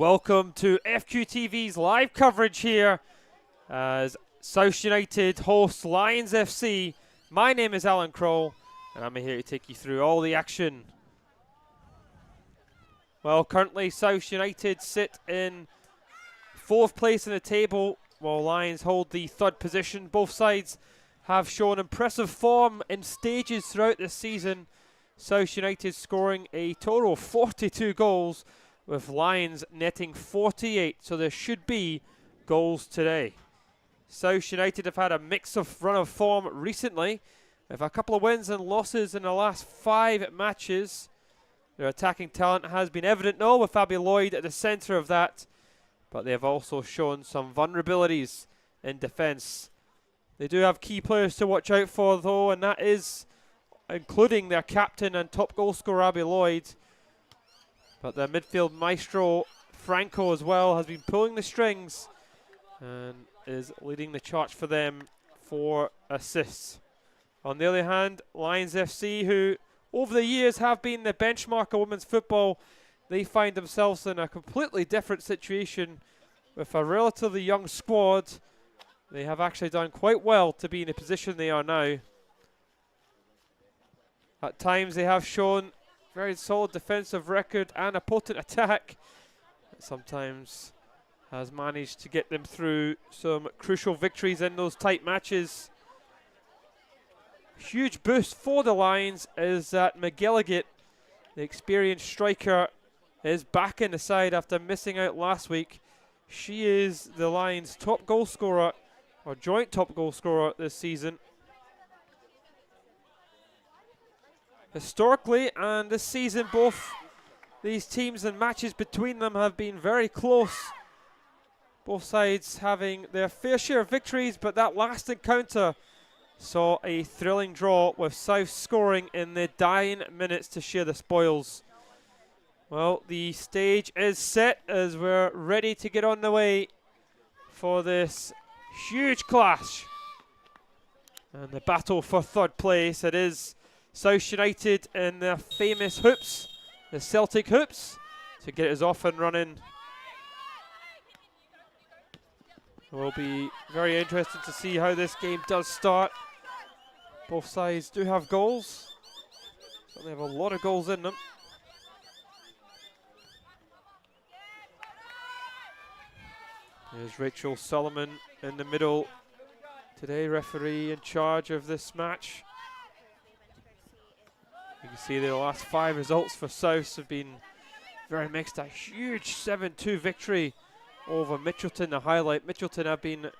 Welcome to FQTV's live coverage here as South United host Lions FC. My name is Alan Kroll and I'm here to take you through all the action. Well, currently South United sit in 4th place in the table while Lions hold the 3rd position. Both sides have shown impressive form in stages throughout this season. South United scoring a total of 42 goals with Lions netting 48, so there should be goals today. South United have had a mix of run of form recently, with a couple of wins and losses in the last 5 matches. Their attacking talent has been evident now, with Fabi Lloyd at the centre of that, but they have also shown some vulnerabilities in defence. They do have key players to watch out for though, and that is including their captain and top goal scorer Fabi Lloyd. But their midfield maestro Franco as well has been pulling the strings and is leading the charge for them for assists. On the other hand, Lions FC, who over the years have been the benchmark of women's football, they find themselves in a completely different situation with a relatively young squad. They have actually done quite well to be in the position they are now. At times they have shown very solid defensive record and a potent attack. Sometimes has managed to get them through some crucial victories in those tight matches. Huge boost for the Lions is that McGilligan, the experienced striker, is back in the side after missing out last week. She is the Lions' top goal scorer, or joint top goal scorer this season. Historically and this season, both these teams and matches between them have been very close. Both sides having their fair share of victories, but that last encounter saw a thrilling draw with South scoring in the dying minutes to share the spoils. Well, the stage is set as we're ready to get on the way for this huge clash and the battle for 3rd place. It is South United in their famous hoops, the Celtic hoops, to get us off and running. It will be very interesting to see how this game does start. Both sides do have goals. Certainly have a lot of goals in them. There's Rachel Solomon in the middle today, referee in charge of this match. You can see the last 5 results for South have been very mixed. A huge 7-2 victory over Mitchelton, the highlight. Mitchelton have been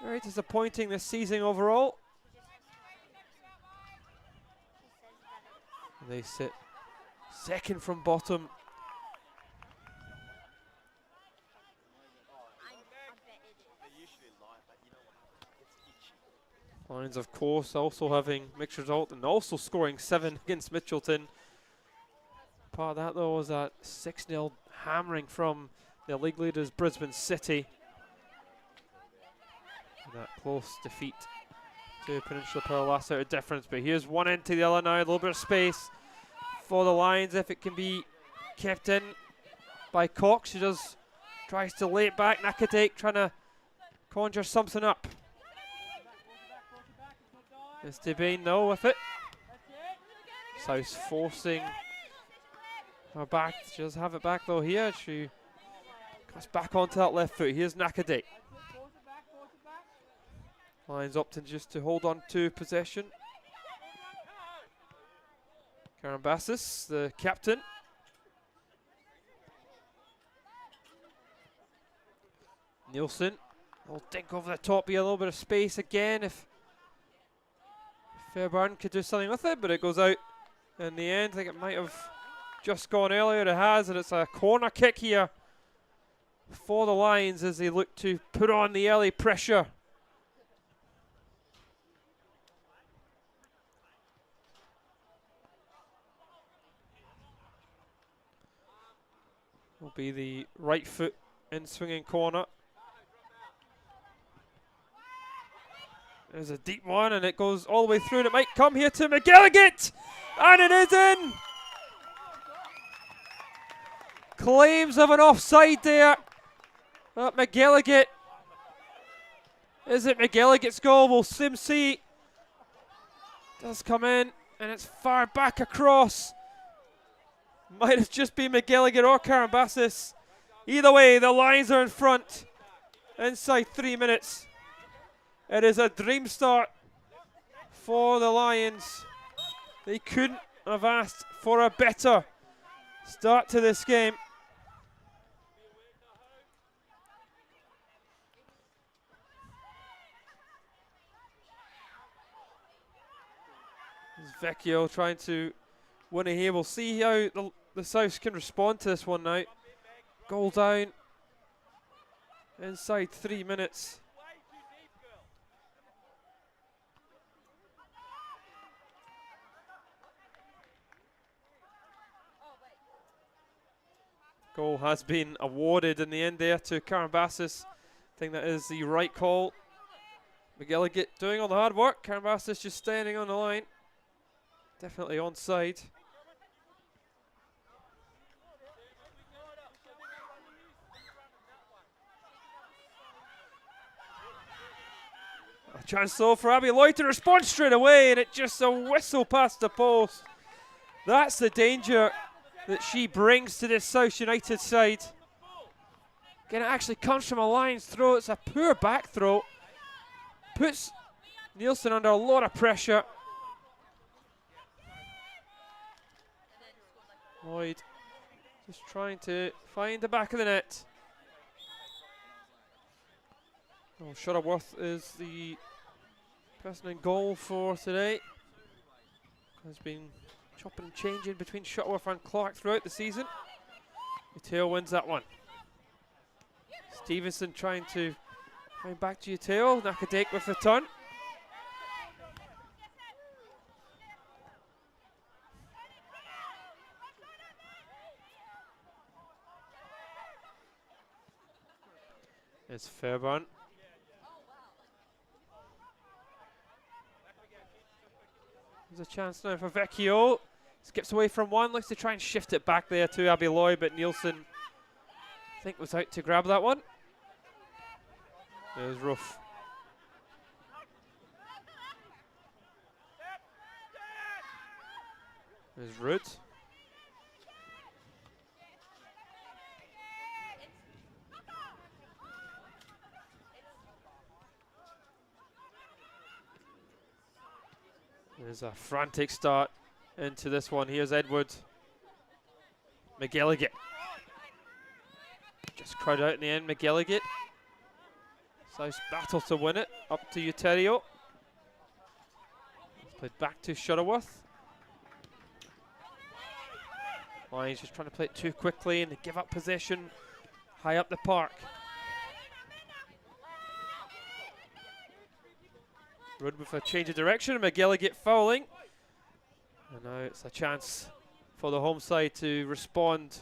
very disappointing this season overall. They sit 2nd from bottom. Lions, of course, also having mixed result and also scoring 7 against Mitchelton. Part of that, though, was that 6-0 hammering from the league leaders, Brisbane City. That close defeat to Peninsula Power last out of difference. But here's one into the other now, a little bit of space for the Lions if it can be kept in by Cox. She tries to lay it back. Nakadek trying to conjure something up. It's Devane though with it. South forcing her back. She does have it back though here. She comes back onto that left foot. Here's Nakadek. Lions opting just to hold on to possession. Karen Bassis, the captain. Nielsen will dink over the top here. A little bit of space again if Fairbairn could do something with it, but it goes out in the end. I think it might have just gone earlier. It has, and it's a corner kick here for the Lions as they look to put on the early pressure. Will be the right foot in swinging corner. There's a deep one, and it goes all the way through, and it might come here to McGilligan, and it is in! claims of an offside there. But McGilligan. Is it McGilligan's goal? We'll soon see. Does come in, and it's far back across. Might have just been McGilligan or Karambassis. Either way, the Lions are in front. Inside 3 minutes. It is a dream start for the Lions. They couldn't have asked for a better start to this game. Vecchio trying to win it here. We'll see how the Souths can respond to this one now. Goal down. Inside 3 minutes. Goal has been awarded in the end there to Karambassis. I think that is the right call. McGilligan doing all the hard work. Karambassis just standing on the line. Definitely onside. A chance though for Abby Lloyd to respond straight away, and it just a whistle past the post. That's the danger that she brings to this South United side. Again, it actually comes from a Lions throw. It's a poor back throw. Puts Nielsen under a lot of pressure. Lloyd just trying to find the back of the net. Oh, Shuttleworth is the person in goal for today. Has been chopping and changing between Shuttleworth and Clark throughout the season. Uteo wins that one. Stevenson trying to find back to Uteo. Nakadake with the turn. It's Fairburn. There's a chance now for Vecchio. Skips away from one, looks to try and shift it back there to Abby Lloyd, but Nielsen, I think, was out to grab that one. There's Ruff. There's Root. There's a frantic start into this one. Here's Edward. McGilligan. Just crowded out in the end, McGilligan. South battle to win it. Up to Uterio. Played back to Shuttleworth. Lions just trying to play it too quickly and they give up possession high up the park. Rudd with a change of direction, and McGilligan fouling. And now it's a chance for the home side to respond.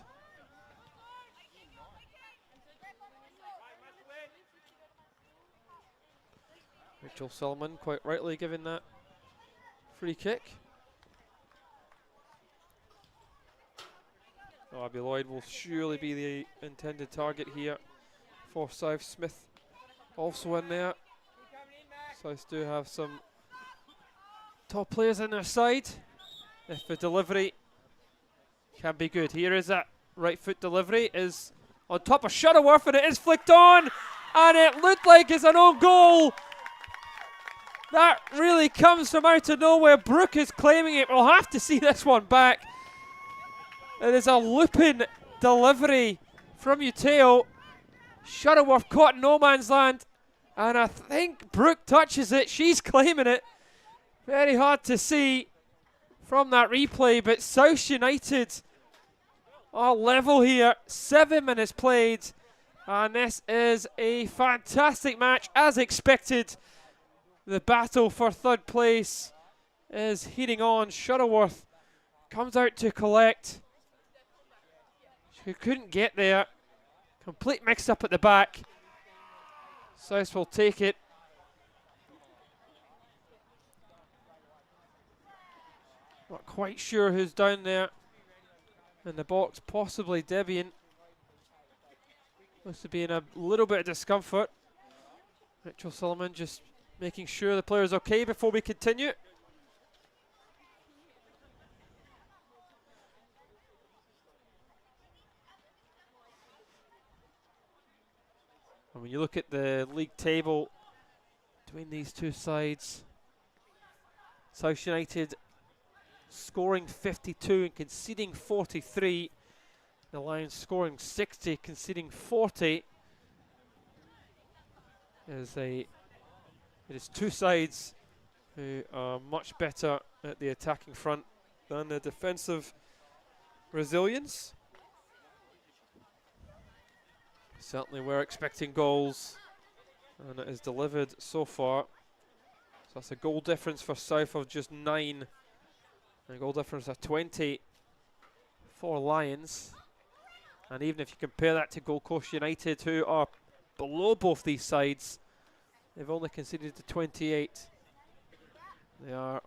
Rachel Solomon quite rightly giving that free kick. Oh, Abby Lloyd will surely be the intended target here for South. Smith also in there. South do have some top players in their side. If the delivery can be good. Here is that right foot delivery, is on top of Shuttleworth, and it is flicked on, and it looked like it's an own goal. That really comes from out of nowhere. Brooke is claiming it. We'll have to see this one back. It is a looping delivery from Uteo. Shuttleworth caught in no man's land. And I think Brooke touches it. She's claiming it. Very hard to see from that replay. But South United are level here. 7 minutes played. And this is a fantastic match as expected. The battle for third place is heating on. Shuttleworth comes out to collect. She couldn't get there. Complete mix up at the back. South will take it. Not quite sure who's down there in the box. Possibly Debian. Must have been a little bit of discomfort. Mitchell Solomon just making sure the player's okay before we continue. And when you look at the league table between these two sides, South United scoring 52 and conceding 43. The Lions scoring 60, conceding 40. It is two sides who are much better at the attacking front than the defensive resilience. Certainly we're expecting goals, and it is delivered so far. So that's a goal difference for South of just 9, and a goal difference of 20 for Lions. And even if you compare that to Gold Coast United, who are below both these sides, they've only conceded to 28. Gold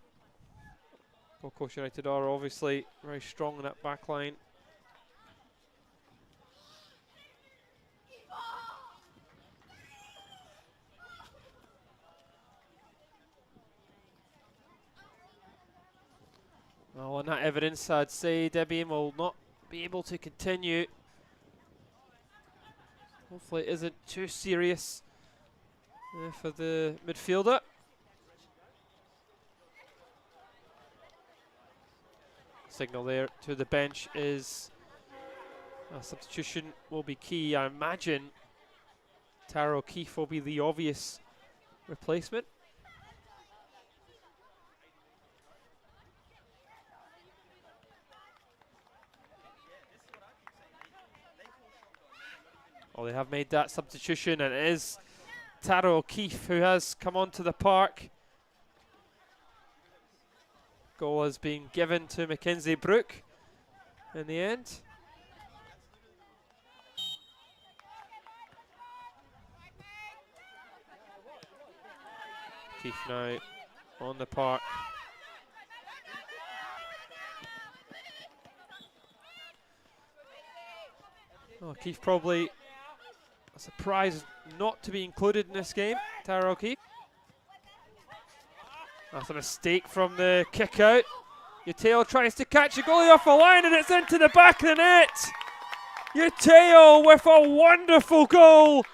Coast United are obviously very strong in that back line. Well, on that evidence, I'd say Debian will not be able to continue. Hopefully it isn't too serious for the midfielder. Signal there to the bench is a substitution will be key. I imagine Tara O'Keefe will be the obvious replacement. Well, they have made that substitution, and it is Tara O'Keefe who has come onto the park. Goal has been given to Mackenzie Brook in the end. O'Keefe now on the park. Oh, O'Keefe probably a surprise not to be included in this game, Tara O'Keefe. That's a mistake from the kick out. Uteo tries to catch a goalie off the line, and it's into the back of the net. Uteo with a wonderful goal.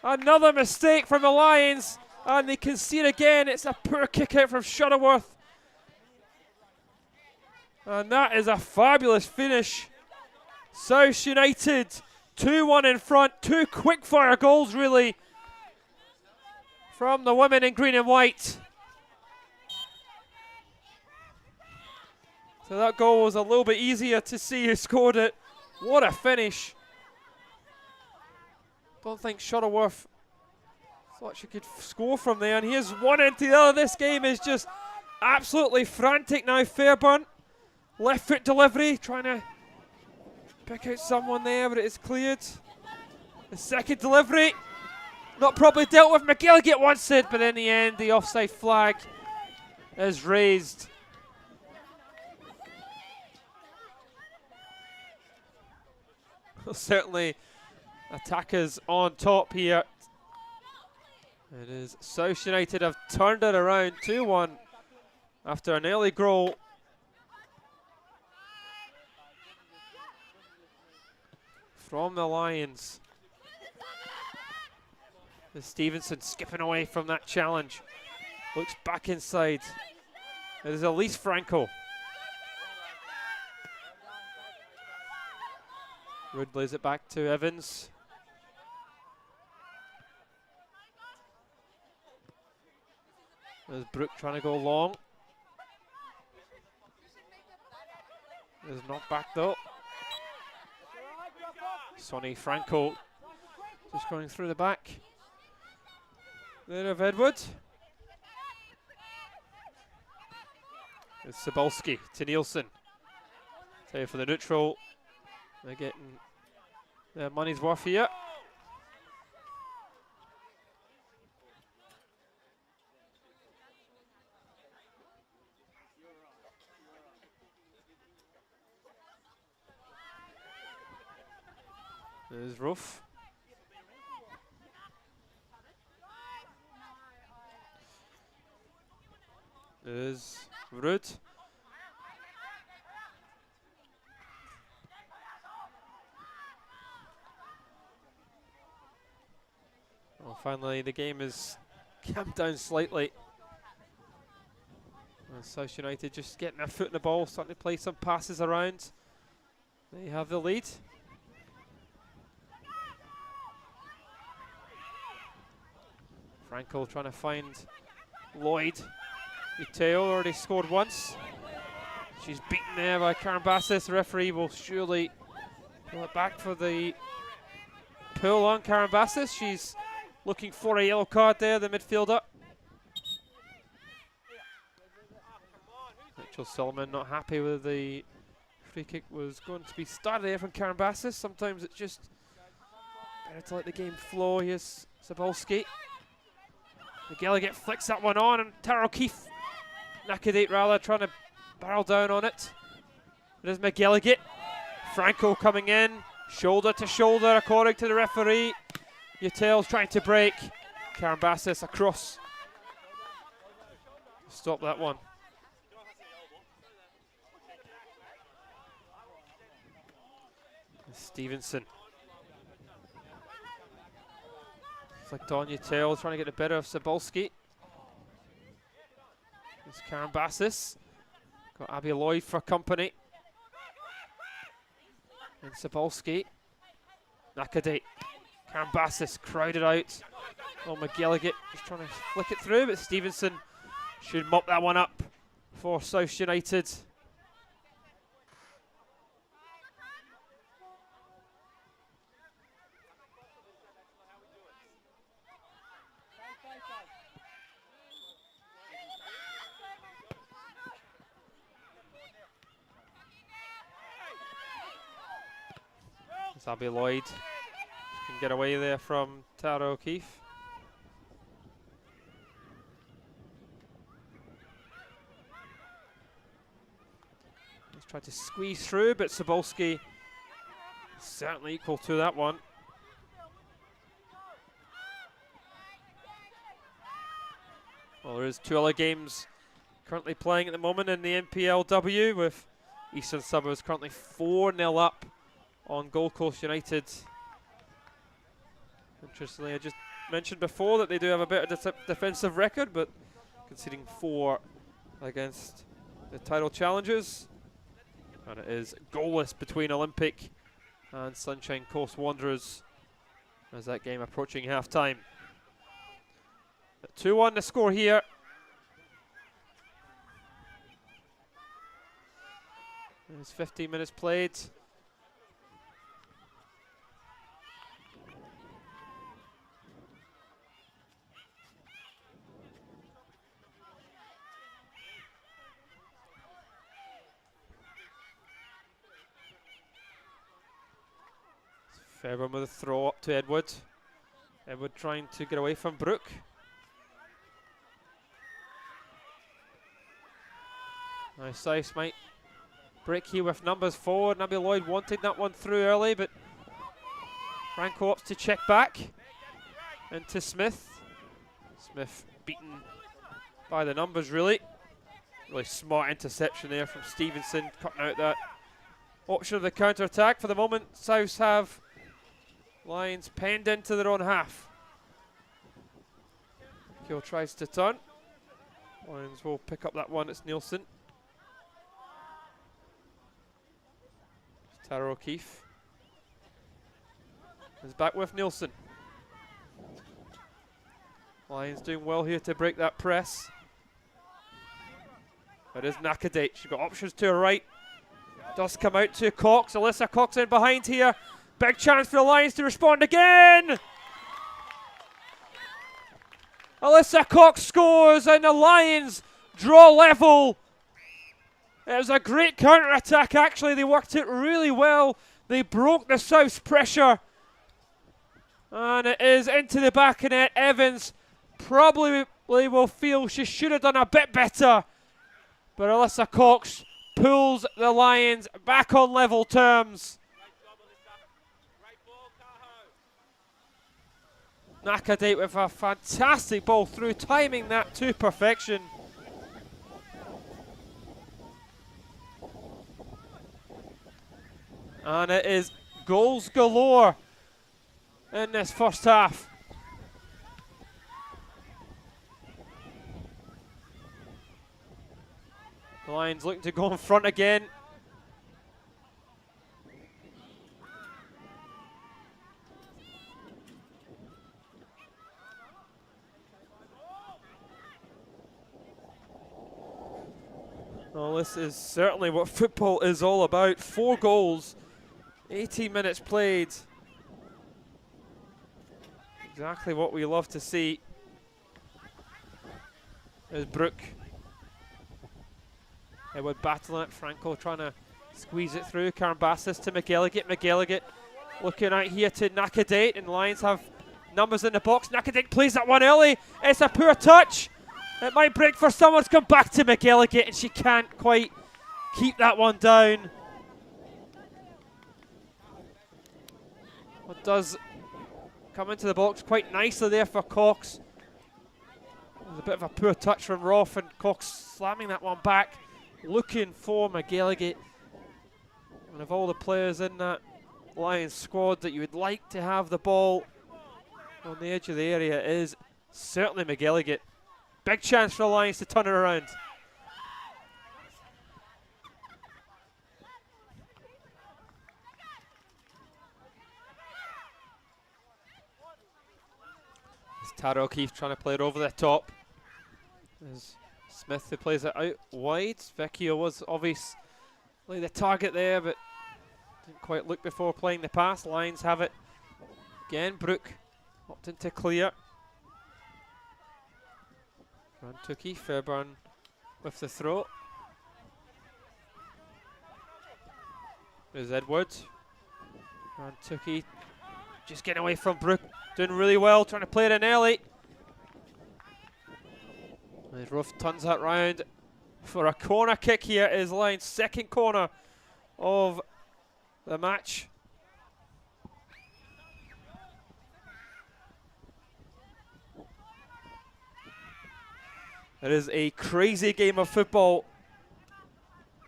Another mistake from the Lions, and they concede again. It's a poor kick out from Shuttleworth. And that is a fabulous finish. South United 2-1 in front. Two quick-fire goals, really, from the women in green and white. So that goal was a little bit easier to see who scored it. What a finish. Don't think Shuttleworth thought she could score from there. And here's one into the other. This game is just absolutely frantic now. Fairburn, left foot delivery, trying to pick out someone there, but it is cleared. The second delivery, not properly dealt with. McGilligan wants it, but in the end, the offside flag is raised. Well, certainly, attackers on top here. It is South United have turned it around 2-1 after an early goal. From the Lions. There's Stevenson skipping away from that challenge. Looks back inside. It is Elise Franco. Wood lays it back to Evans. There's Brook trying to go long. There's not back though. Sonny Franco just going through the back there of Edward. It's Cebulski to Nielsen. Tell you for the neutral. They're getting their money's worth here. It is rough. It is rude. Well, finally the game is calmed down slightly. And South United just getting their foot in the ball, starting to play some passes around. They have the lead. Franco trying to find Lloyd. Uteo already scored once. She's beaten there by Karen Bassis. The referee will surely pull it back for the pull on Karen Bassis. She's looking for a yellow card there, the midfielder. Rachel Solomon not happy with the free kick was going to be started there from Karen Bassis. Sometimes it's just better to let the game flow. Here's Sabolski. McGilligan flicks that one on, and Tara O'Keefe, Nakadate rather, trying to barrel down on it. It is McGilligan. Franco coming in, shoulder to shoulder according to the referee. Utel's trying to break. Karen Bassis across. Stop that one. Stevenson. Flicked on Utel, trying to get the better of Sabolski. It's Karen Bassis. Got Abby Lloyd for company. And Sabolski. Nakadate. Karen Bassis crowded out. Oh, McGilligan just trying to flick it through, but Stevenson should mop that one up for South United. It's Abby Lloyd. She can get away there from Tara O'Keefe. Let's try to squeeze through, but Sabolski certainly equal to that one. Well, there is two other games currently playing at the moment in the NPLW, with Eastern Suburbs currently 4-0 up on Gold Coast United. Interestingly, I just mentioned before that they do have a better defensive record, but conceding 4 against the title challengers. And it is goalless between Olympic and Sunshine Coast Wanderers as that game approaching half-time. 2-1 the score here. There's 15 minutes played. Fairbairn with a throw up to Edward. Edward trying to get away from Brooke. Nice ice, might break here with numbers forward. Abby Lloyd wanting that one through early, but Franco opts to check back into Smith. Smith beaten by the numbers, really. Really smart interception there from Stevenson, cutting out that option of the counter-attack. For the moment, Souths have Lions penned into their own half. Kill tries to turn. Lions will pick up that one. It's Nielsen. Tara O'Keefe is back with Nielsen. Lions doing well here to break that press. It is Nakadate. She's got options to her right. Does come out to Cox. Alyssa Cox in behind here. Big chance for the Lions to respond again. Alyssa Cox scores and the Lions draw level. It was a great counter-attack, actually. They worked it really well. They broke the South's pressure. And it is into the back of net. Evans probably will feel she should have done a bit better. But Alyssa Cox pulls the Lions back on level terms. Nakadate with a fantastic ball through, timing that to perfection. And it is goals galore in this first half. The Lions looking to go in front again. Well, this is certainly what football is all about. 4 goals, 18 minutes played. Exactly what we love to see. There's Brooke. Edward battling it. Franco trying to squeeze it through. Karambassis to McGilligan. McGilligan looking out here to Nakadate, and Lions have numbers in the box. Nakadate plays that one early. It's a poor touch. It might break for someone to come back to McGilligan, and she can't quite keep that one down. What does come into the box quite nicely there for Cox. There's a bit of a poor touch from Roth, and Cox slamming that one back, looking for McGilligan. And of all the players in that Lions squad that you would like to have the ball on the edge of the area, is certainly McGilligan. Big chance for the Lions to turn it around. It's Tara O'Keefe trying to play it over the top. There's Smith who plays it out wide. Vecchio was obviously the target there, but didn't quite look before playing the pass. Lions have it again. Brooke opting to clear. Rantuki, Fairburn with the throw. There's Edwards. Rantuki just getting away from Brooke, doing really well, trying to play it in early. As Ruff turns that round for a corner kick here. Is Lions' second corner of the match. It is a crazy game of football.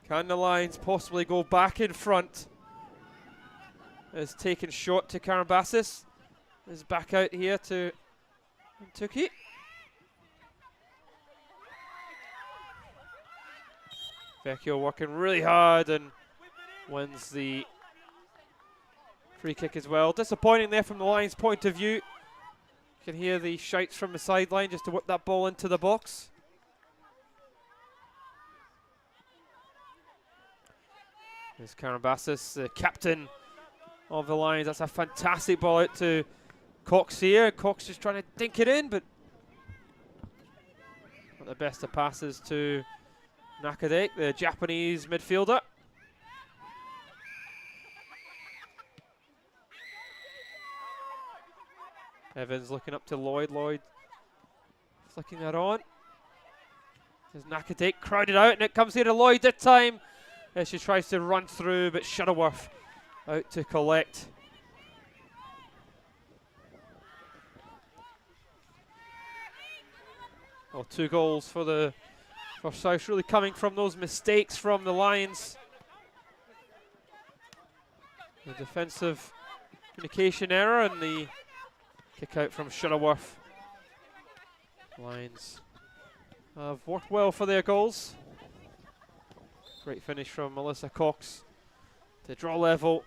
Can the Lions possibly go back in front? Is taken short to Karambassis. Is back out here to Tuki. Vecchio working really hard and wins the free kick as well. Disappointing there from the Lions' point of view. You can hear the shouts from the sideline just to whip that ball into the box. There's Karambassis, the captain of the Lions. That's a fantastic ball out to Cox here. Cox just trying to dink it in, but not the best of passes to Nakadate, the Japanese midfielder. Evans looking up to Lloyd. Lloyd flicking that on. There's Nakadate crowded out, and it comes here to Lloyd this time. As she tries to run through, but Shuttleworth out to collect. Well, 2 goals for South, really coming from those mistakes from the Lions. The defensive communication error and the kick out from Shuttleworth. Lions have worked well for their goals. Great finish from Melissa Cox to draw level.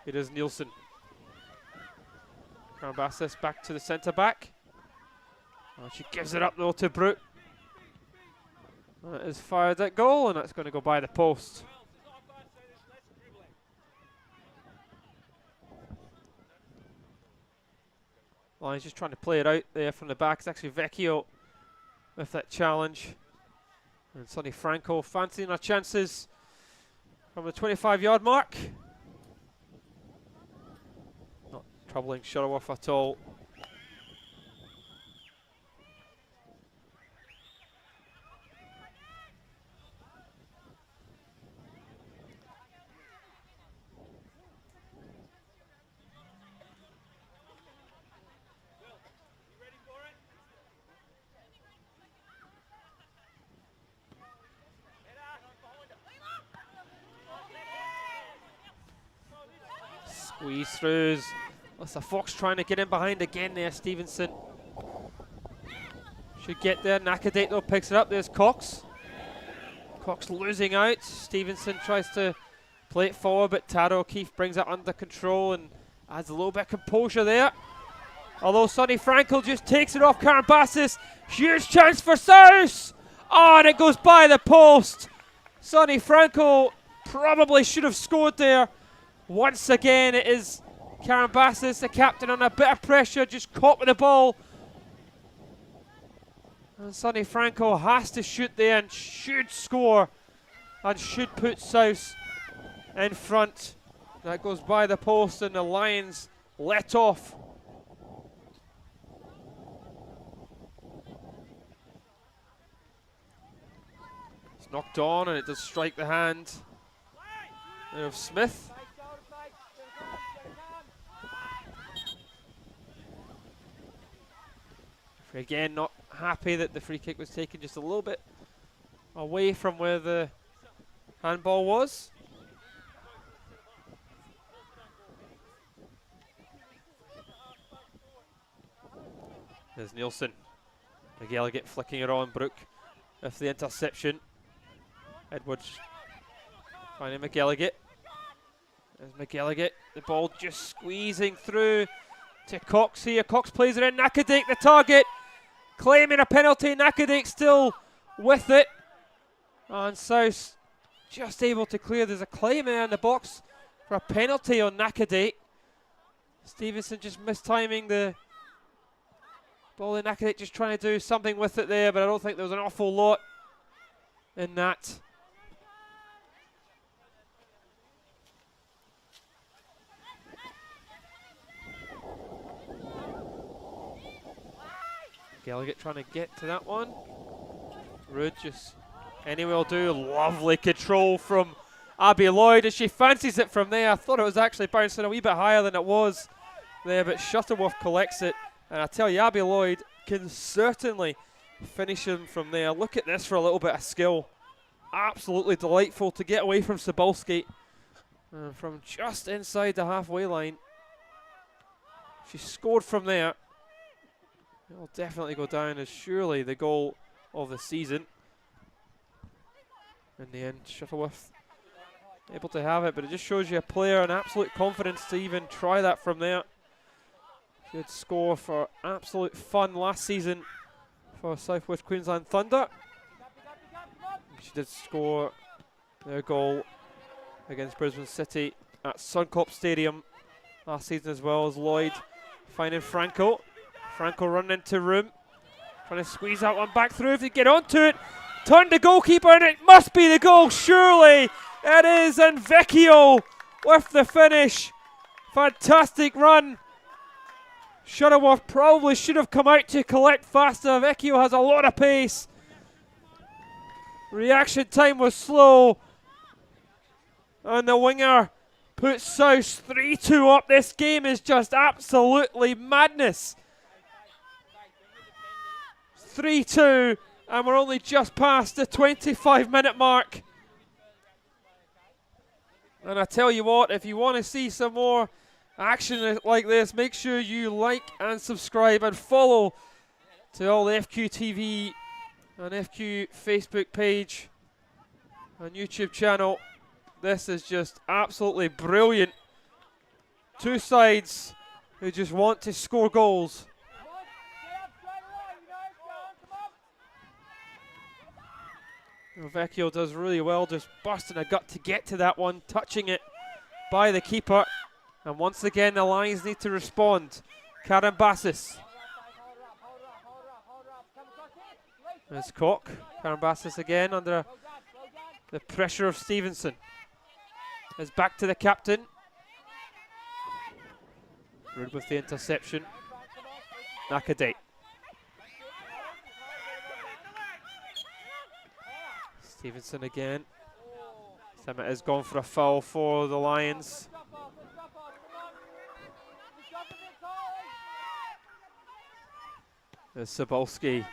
It is Nielsen. Karambassis back to the centre back. Oh, she gives it up though to Brooke. That is fired that goal, and that's going to go by the post. Lions just trying to play it out there from the back. It's actually Vecchio with that challenge. And Sonny Franco fancying our chances from the 25-yard mark. Not troubling Shuttleworth at all. Squeeze throughs. That's a Fox trying to get in behind again there, Stevenson. Should get there. Nakadate though picks it up. There's Cox. Cox losing out. Stevenson tries to play it forward, but Taro O'Keefe brings it under control and adds a little bit of composure there. Although Sonny Frankel just takes it off Karambassis. Huge chance for South. Oh, and it goes by the post. Sonny Frankel probably should have scored there. Once again, it is Karambassis, the captain, under a bit of pressure, just caught with the ball. And Sonny Franco has to shoot there and should score and should put South in front. That goes by the post and the Lions let off. It's knocked on and it does strike the hand of Smith. Again, not happy that the free kick was taken just a little bit away from where the handball was. There's Nielsen. McGilligan flicking it on. Brook with the interception. Edwards finding McGilligan. There's McGilligan. The ball just squeezing through to Cox here. Cox plays it in. Nakadake the target. Claiming a penalty. Nakadake still with it. And South just able to clear. There's a claim there in the box for a penalty on Nakadake. Stevenson just mistiming the ball in. Nakadake just trying to do something with it there, but I don't think there was an awful lot in that. Gallagher trying to get to that one. Rude just anyway will do. Lovely control from Abby Lloyd as she fancies it from there. I thought it was actually bouncing a wee bit higher than it was there, but Shuttleworth collects it. And I tell you, Abby Lloyd can certainly finish him from there. Look at this for a little bit of skill. Absolutely delightful to get away from Cebulski. From just inside the halfway line. She scored from there. It'll definitely go down as surely the goal of the season. In the end, Shuttleworth able to have it, but it just shows you a player and absolute confidence to even try that from there. Good score for absolute fun last season for South West Queensland Thunder. She did score their goal against Brisbane City at Suncorp Stadium last season as well. As Lloyd finding Franco. Franco running into room, trying to squeeze that one back through if they get onto it. Turned the goalkeeper and it must be the goal, surely. It is, and Vecchio with the finish. Fantastic run. Shuttleworth probably should have come out to collect faster. Vecchio has a lot of pace. Reaction time was slow. And the winger puts South 3-2 up. This game is just absolutely madness. 3-2, and we're only just past the 25-minute mark. And I tell you what, if you want to see some more action like this, make sure you like and subscribe and follow to all the FQ TV and FQ Facebook page and YouTube channel. This is just absolutely brilliant. Two sides who just want to score goals. Vecchio does really well, just busting a gut to get to that one, touching it by the keeper. And once again, the Lions need to respond. Karambassis. There's Koch. Karambassis again under the pressure of Stevenson. It's back to the captain. Rude with the interception. Nakadate. Stevenson again. Summit has gone for a foul for the Lions. There's Cebulski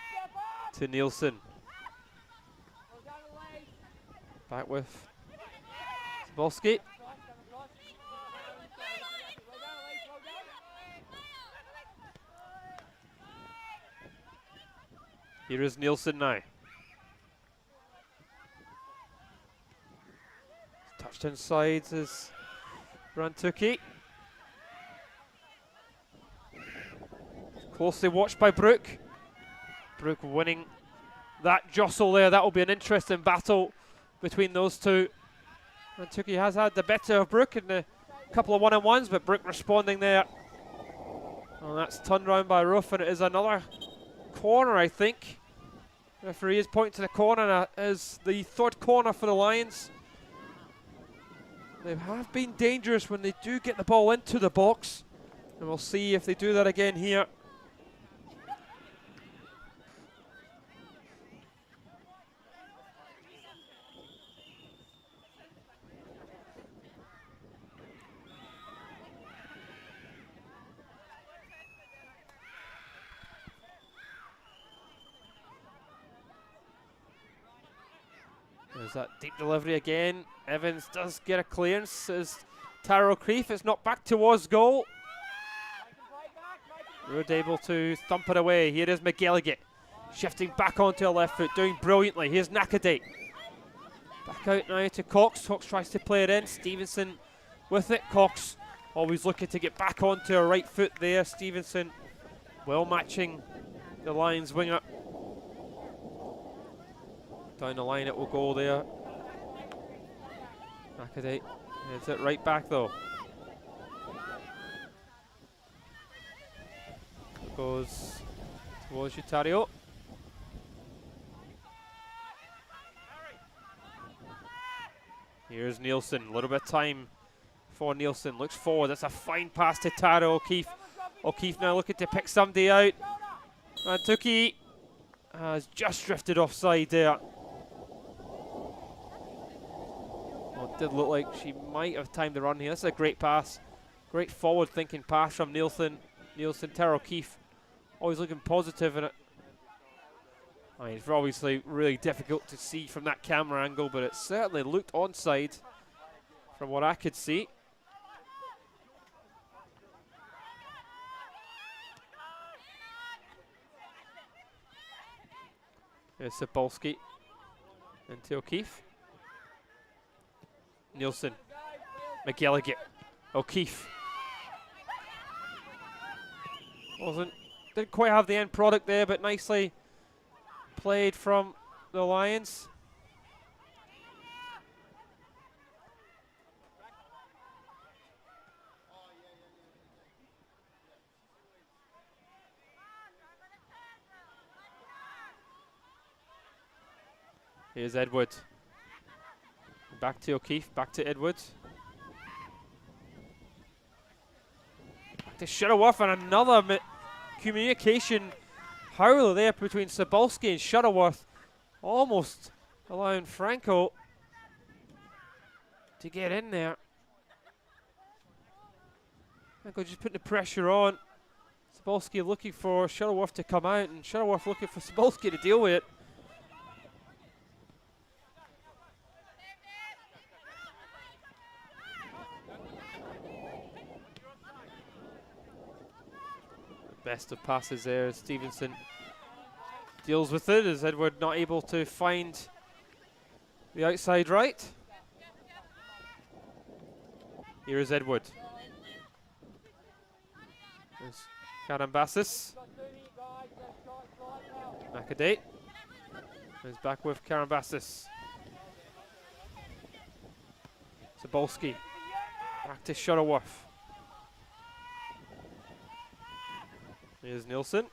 to Nielsen. Back with Cebulski. Here is Nielsen now. Touched inside is Rantuki. Closely watched by Brook. Brook winning that jostle there. That will be an interesting battle between those two. Rantuki has had the better of Brook in a couple of one-on-ones, but Brook responding there. And that's turned round by Ruff, and it is another corner, I think. Referee is pointing to the corner, and that is the third corner for the Lions. They have been dangerous when they do get the ball into the box, and we'll see if they do that again here. There's that deep delivery again. Evans does get a clearance as Tyrell Creef. It's not back towards goal. Rood able to thump it away. Here is McGilligan shifting back onto her left foot, doing brilliantly. Here's Nakadate. Back out now to Cox. Cox tries to play it in. Stevenson with it. Cox always looking to get back onto her right foot there. Stevenson well matching the Lions winger. Down the line it will go there. Nakadate heads it right back though. Goes towards Utario. Here's Nielsen, a little bit of time for Nielsen. Looks forward, that's a fine pass to Taro O'Keefe. O'Keefe now looking to pick somebody out. Rantuki has just drifted offside there. Well, it did look like she might have timed the run here. This is a great pass. Great forward-thinking pass from Nielsen. Tara O'Keefe always looking positive in it. I mean, it's obviously really difficult to see from that camera angle, but it certainly looked onside from what I could see. Here's Sapolsky into O'Keefe. Nielsen, McGilligan, O'Keefe. Didn't quite have the end product there, but nicely played from the Lions. Here's Edward. Back to O'Keefe, back to Edwards. Back to Shuttleworth, and another communication howler there between Sabolsky and Shuttleworth. Almost allowing Franco to get in there. Franco just putting the pressure on. Sabolsky looking for Shuttleworth to come out, and Shuttleworth looking for Sabolsky to deal with it. Best of passes there. Stevenson deals with it as Edward not able to find the outside right. Here is Edward. There's Karambassis. Nakadate is back with Karambassis. Sabolsky back to Shuttleworth. Here's Nielsen.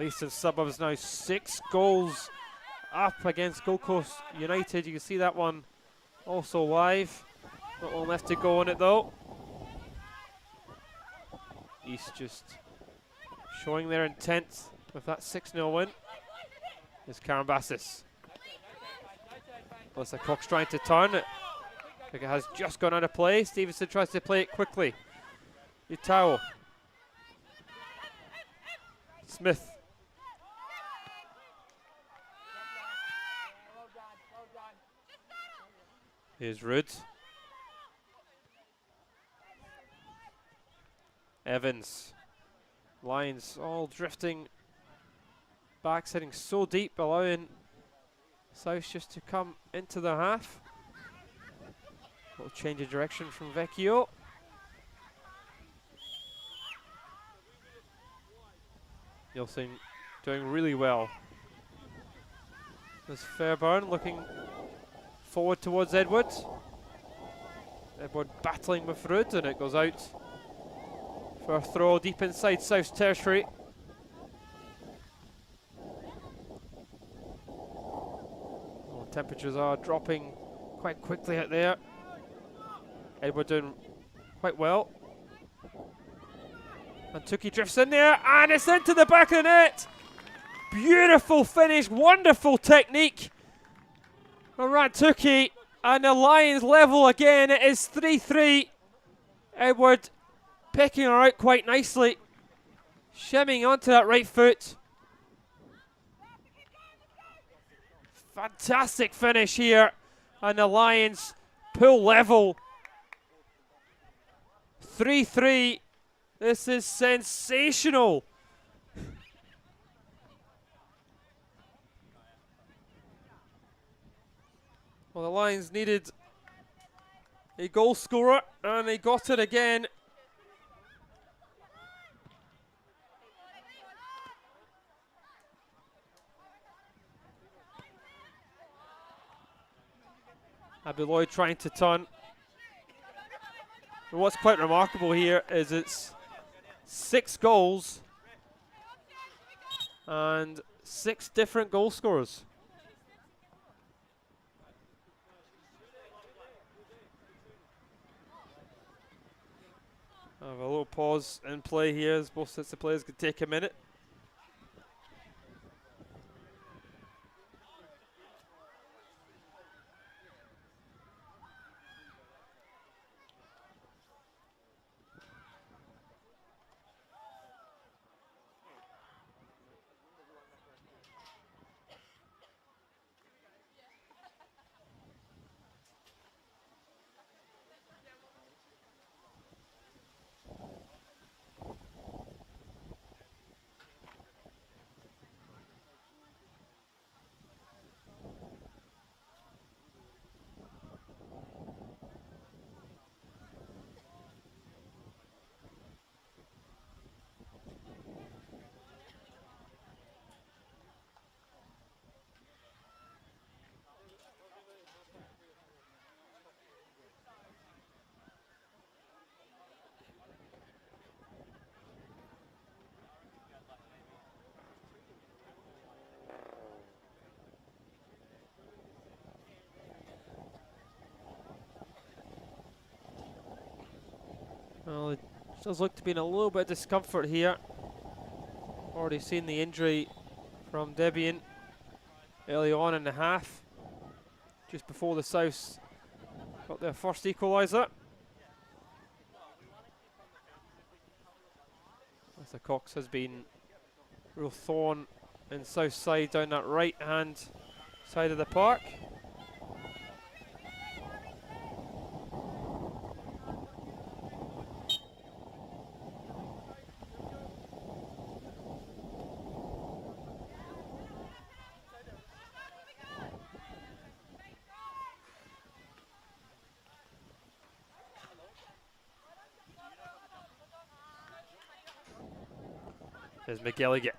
Eastern Suburbs now 6 goals up against Gold Coast United. You can see that one also live. Not long left to go on it though. East just showing their intent with that 6-0 win. Here's Karambassis. Melissa Cox trying to turn it. I think it has just gone out of play. Stevenson tries to play it quickly. Utao. Smith. Here's Rood. Evans. Lions all drifting back, sitting so deep, allowing South just to come into the half. Little change of direction from Vecchio. Nielsen doing really well. There's Fairbairn looking forward towards Edward. Edward battling with Rood, and it goes out for a throw deep inside South's territory. Oh, temperatures are dropping quite quickly out there. Edward doing quite well. And Tukey drifts in there, and it's into the back of the net. Beautiful finish, wonderful technique from Tukey, and the Lions level again. It is 3-3. Edward picking her out quite nicely, shimmying onto that right foot. Fantastic finish here, and the Lions pull level. 3-3. This is sensational. Well, the Lions needed a goal scorer, and they got it again. Abby Lloyd trying to turn. And what's quite remarkable here is it's 6 goals and 6 different goal scorers. Have a little pause in play here as both sets of players could take a minute. Well, it does look to be in a little bit of discomfort here. Already seen the injury from Debian early on in the half, just before the Souths got their first equaliser. Arthur Cox has been real thorn in South side down that right hand side of the park. There's McGilligan.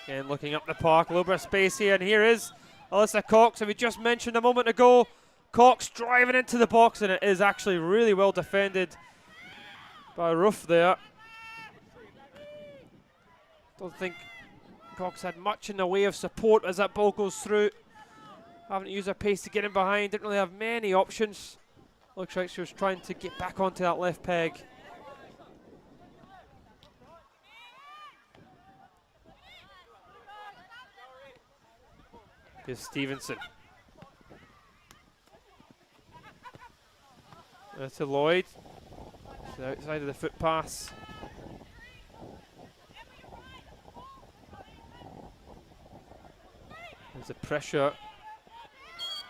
Again, looking up the park, a little bit of space here, and here is Alyssa Cox, who we just mentioned a moment ago. Cox driving into the box, and it is actually really well defended by Ruff there. Don't think Cox had much in the way of support as that ball goes through. Haven't used her pace to get in behind, didn't really have many options. Looks like she was trying to get back onto that left peg. Here's Stevenson. To Lloyd. To the outside of the foot pass. There's the pressure.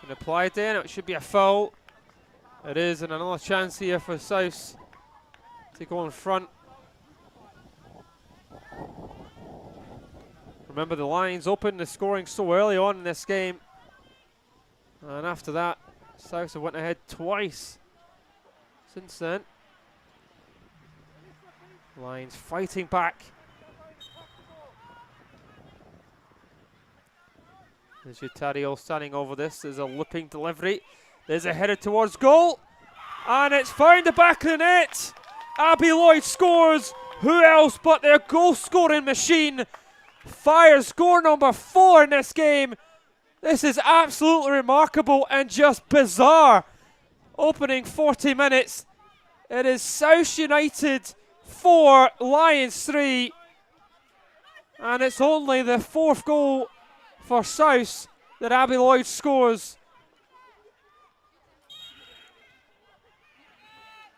And applied there. It should be a foul. It is, and another chance here for South to go in front Remember, the Lions opened the scoring so early on in this game, and after that, South have went ahead twice since then. Lions fighting back. There's Utario standing over this. There's a looping delivery. There's a header towards goal, and it's found the back of the net. Abby Lloyd scores. Who else but their goal-scoring machine fires score number 4 in this game. This is absolutely remarkable and just bizarre. Opening 40 minutes. It is South United 4, Lions 3. And it's only the 4th goal for South that Abby Lloyd scores.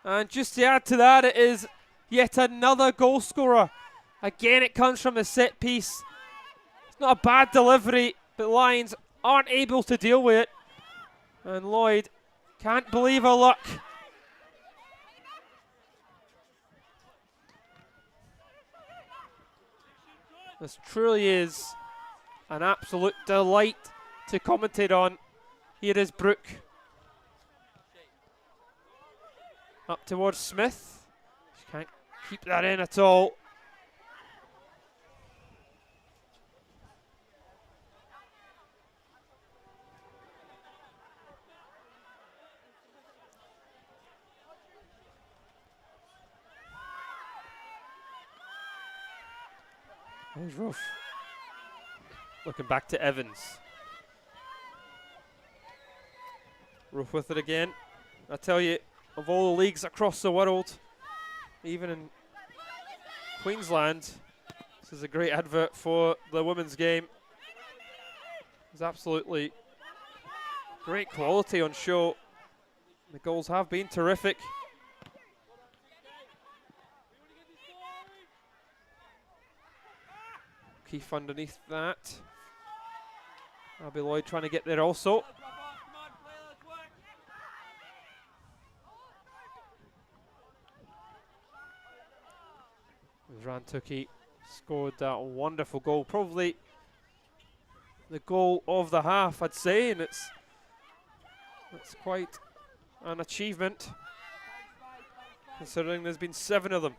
And just to add to that, it is yet another goal scorer. Again, it comes from a set piece. It's not a bad delivery, but Lions aren't able to deal with it. And Lloyd can't believe her luck. This truly is an absolute delight to commentate on. Here is Brooke. Up towards Smith. She can't keep that in at all. There's Ruff. Looking back to Evans. Ruff with it again. I tell you, of all the leagues across the world, even in Queensland, this is a great advert for the women's game. There's absolutely great quality on show. The goals have been terrific. Keith underneath that. Abby Lloyd trying to get there also. Rantuki scored that wonderful goal, probably the goal of the half, I'd say, and it's quite an achievement considering there's been 7 of them.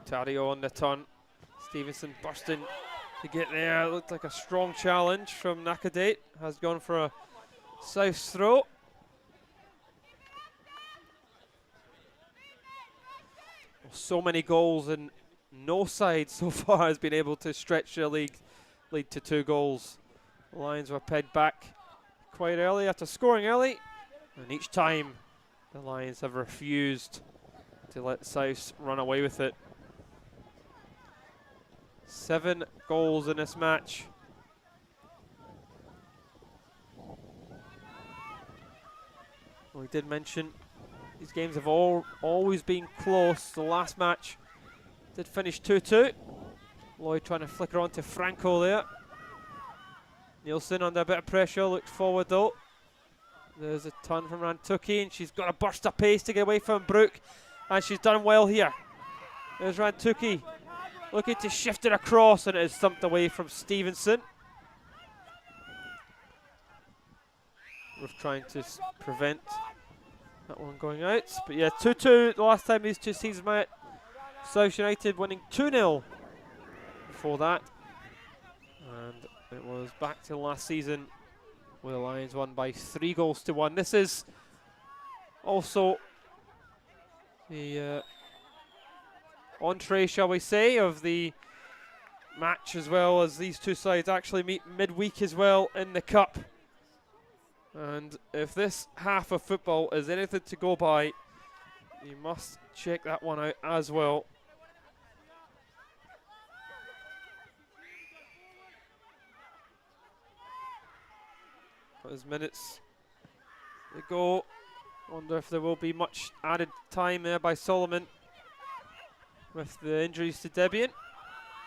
Tario on the turn. Stevenson bursting to get there. Looked like a strong challenge from Nakadate. Has gone for a South throw. So many goals, and no side so far has been able to stretch their lead to 2 goals. The Lions were pegged back quite early after scoring early, and each time the Lions have refused to let South run away with it. 7 goals in this match. We did mention these games have always been close. The last match did finish 2-2. Lloyd trying to flicker on to Franco there. Nielsen under a bit of pressure, looked forward though. There's a turn from Rantuki, and she's got a burst of pace to get away from Brooke, and she's done well here. There's Rantuki looking to shift it across, and it is thumped away from Stevenson. We're trying to prevent that one going out. But yeah, 2-2 the last time these two teams met. South United winning 2-0 before that. And it was back to last season where the Lions won by 3-1. This is also the entree, shall we say, of the match, as well as these two sides actually meet midweek as well in the Cup. And if this half of football is anything to go by, you must check that one out as well. As minutes to go, wonder if there will be much added time there by Solomon with the injuries to Debian.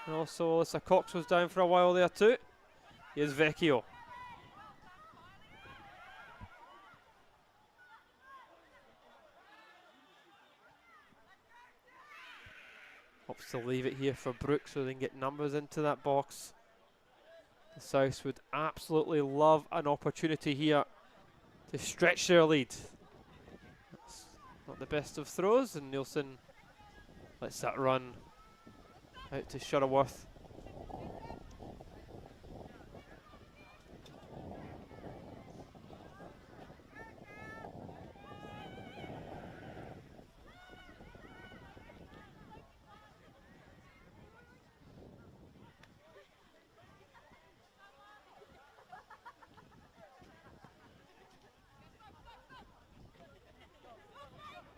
And also Alyssa Cox was down for a while there too. Here's Vecchio. to leave it here for Brooke so they can get numbers into that box. The Souths would absolutely love an opportunity here to stretch their lead. That's not the best of throws, and Nielsen lets that run out to Shuttleworth.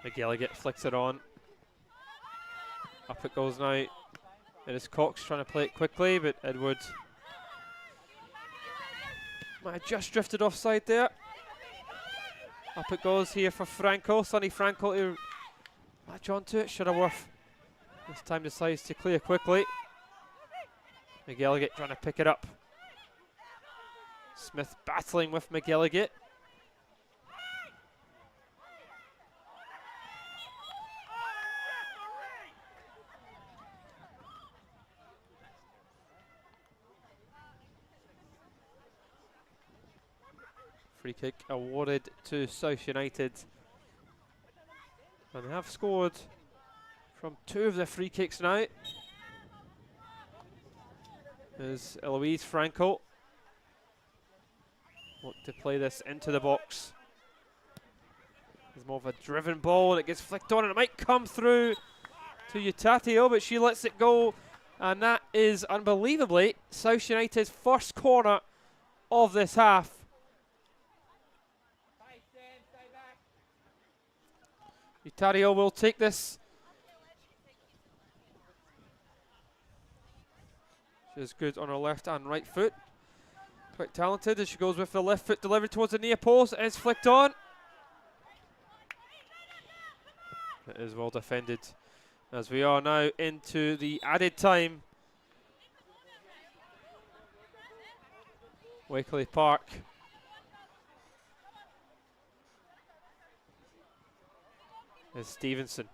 McGilligan flicks it on. Up it goes now. It is Cox trying to play it quickly, but Edward might have just drifted offside there. Up it goes here for Franco. Sonny Franco to latch onto it. Shuttleworth this time decides to clear quickly. McGilligan trying to pick it up. Smith battling with McGilligan. Free kick awarded to South United. And they have scored from 2 of their free kicks now. There's Eloise Franco. Look to play this into the box. There's more of a driven ball and it gets flicked on and it might come through to Utatio, but she lets it go. And that is unbelievably South United's first corner of this half. Utario will take this. She's good on her left and right foot. Quite talented as she goes with the left foot delivered towards the near post. It's flicked on. It is well defended as we are now into the added time. Wakeley Park. Is Stevenson.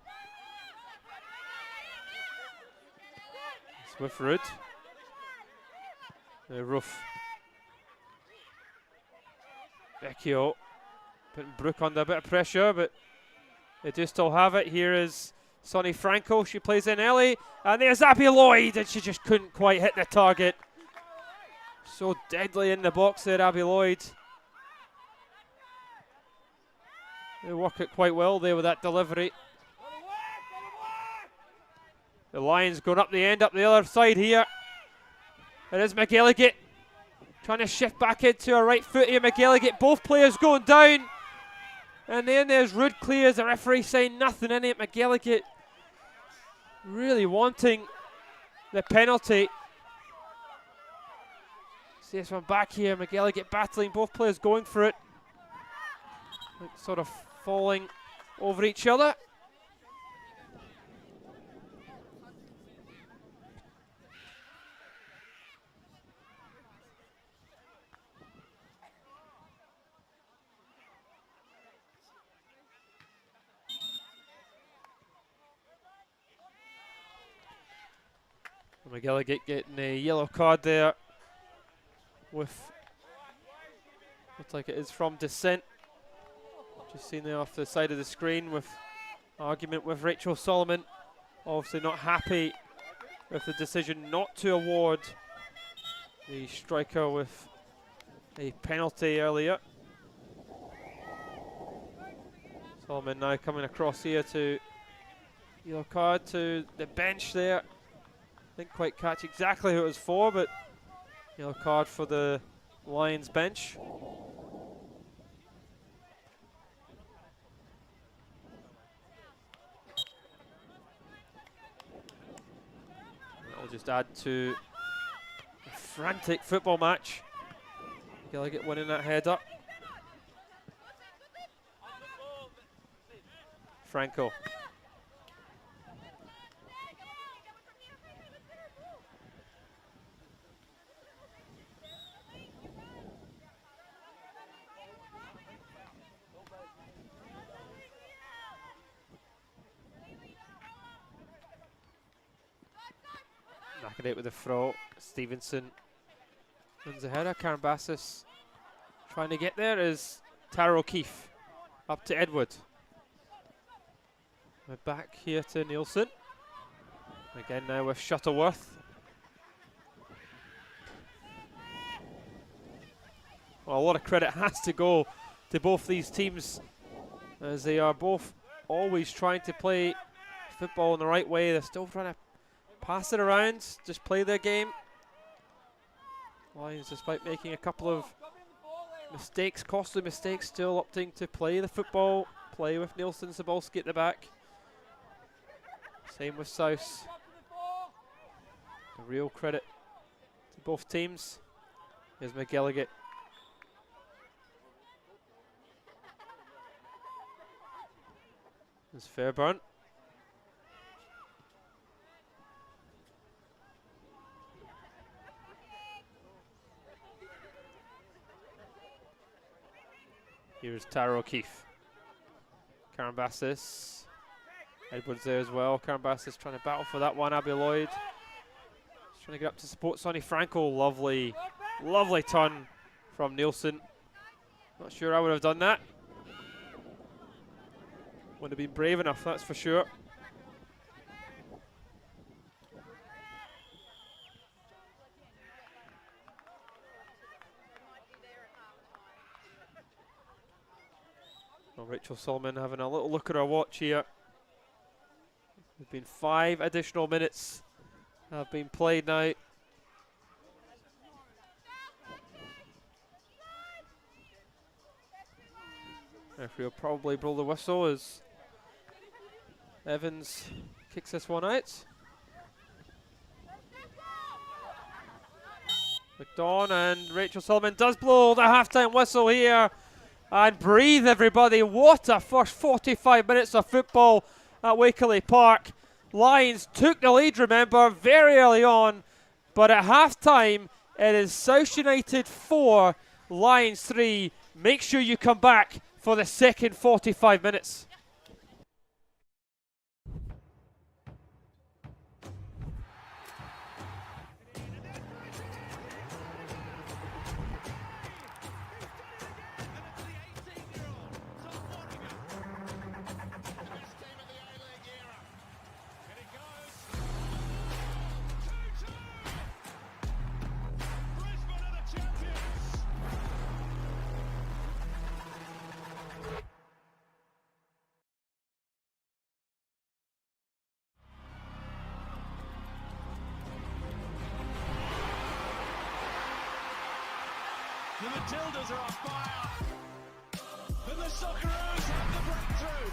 It's with Rood. The roof. Vecchio putting Brooke under a bit of pressure, but they do still have it. Here is Sonny Franco. She plays in Ellie, and there's Abby Lloyd, and she just couldn't quite hit the target. So deadly in the box there, Abby Lloyd. They work it quite well there with that delivery. The Lions going up the end, up the other side here. It is McGilligan trying to shift back into her right foot here. McGilligan, both players going down. And then there's Rood clears, the referee saying nothing in it. McGilligan really wanting the penalty. See this one back here. McGilligan battling, both players going for it. Like sort of falling over each other. McGilligan getting a yellow card there with, looks like it is from dissent. Just seen there off the side of the screen with argument with Rachel Solomon. Obviously not happy with the decision not to award the striker with a penalty earlier. Solomon now coming across here to yellow card to the bench there. Didn't quite catch exactly who it was for, but yellow card for the Lions bench. That'll just add to a frantic football match. Gilligan winning that header. Franco. Knackered out with the throw. Stevenson runs ahead of Karambassis. Trying to get there is Tara O'Keefe. Up to Edward. We're back here to Nielsen. Again now with Shuttleworth. Well, a lot of credit has to go to both these teams, as they are both always trying to play football in the right way. They're still trying to pass it around, just play their game. Lions, despite making a couple of mistakes, costly mistakes, still opting to play the football, play with Nielsen Zabolski at the back. Same with South. A real credit to both teams. Here's McGilligan. There's Fairburn. Here's Tara O'Keefe. Karambassis. Edwards there as well. Karambassis trying to battle for that one. Abby Lloyd trying to get up to support Sonny Franco. Lovely, lovely turn from Nielsen. Not sure I would have done that. Wouldn't have been brave enough, that's for sure. Well, Rachel Solomon having a little look at her watch here. There's been 5 additional minutes have been played now. Referee will probably blow the whistle as Evans kicks this one out. McDonagh and Rachel Solomon does blow the halftime whistle here. And breathe, everybody. What a first 45 minutes of football at Wakeley Park. Lions took the lead, remember, very early on. But at halftime, it is South United 4, Lions 3. Make sure you come back for the second 45 minutes. The Matildas are on fire, and the Socceroos have the breakthrough.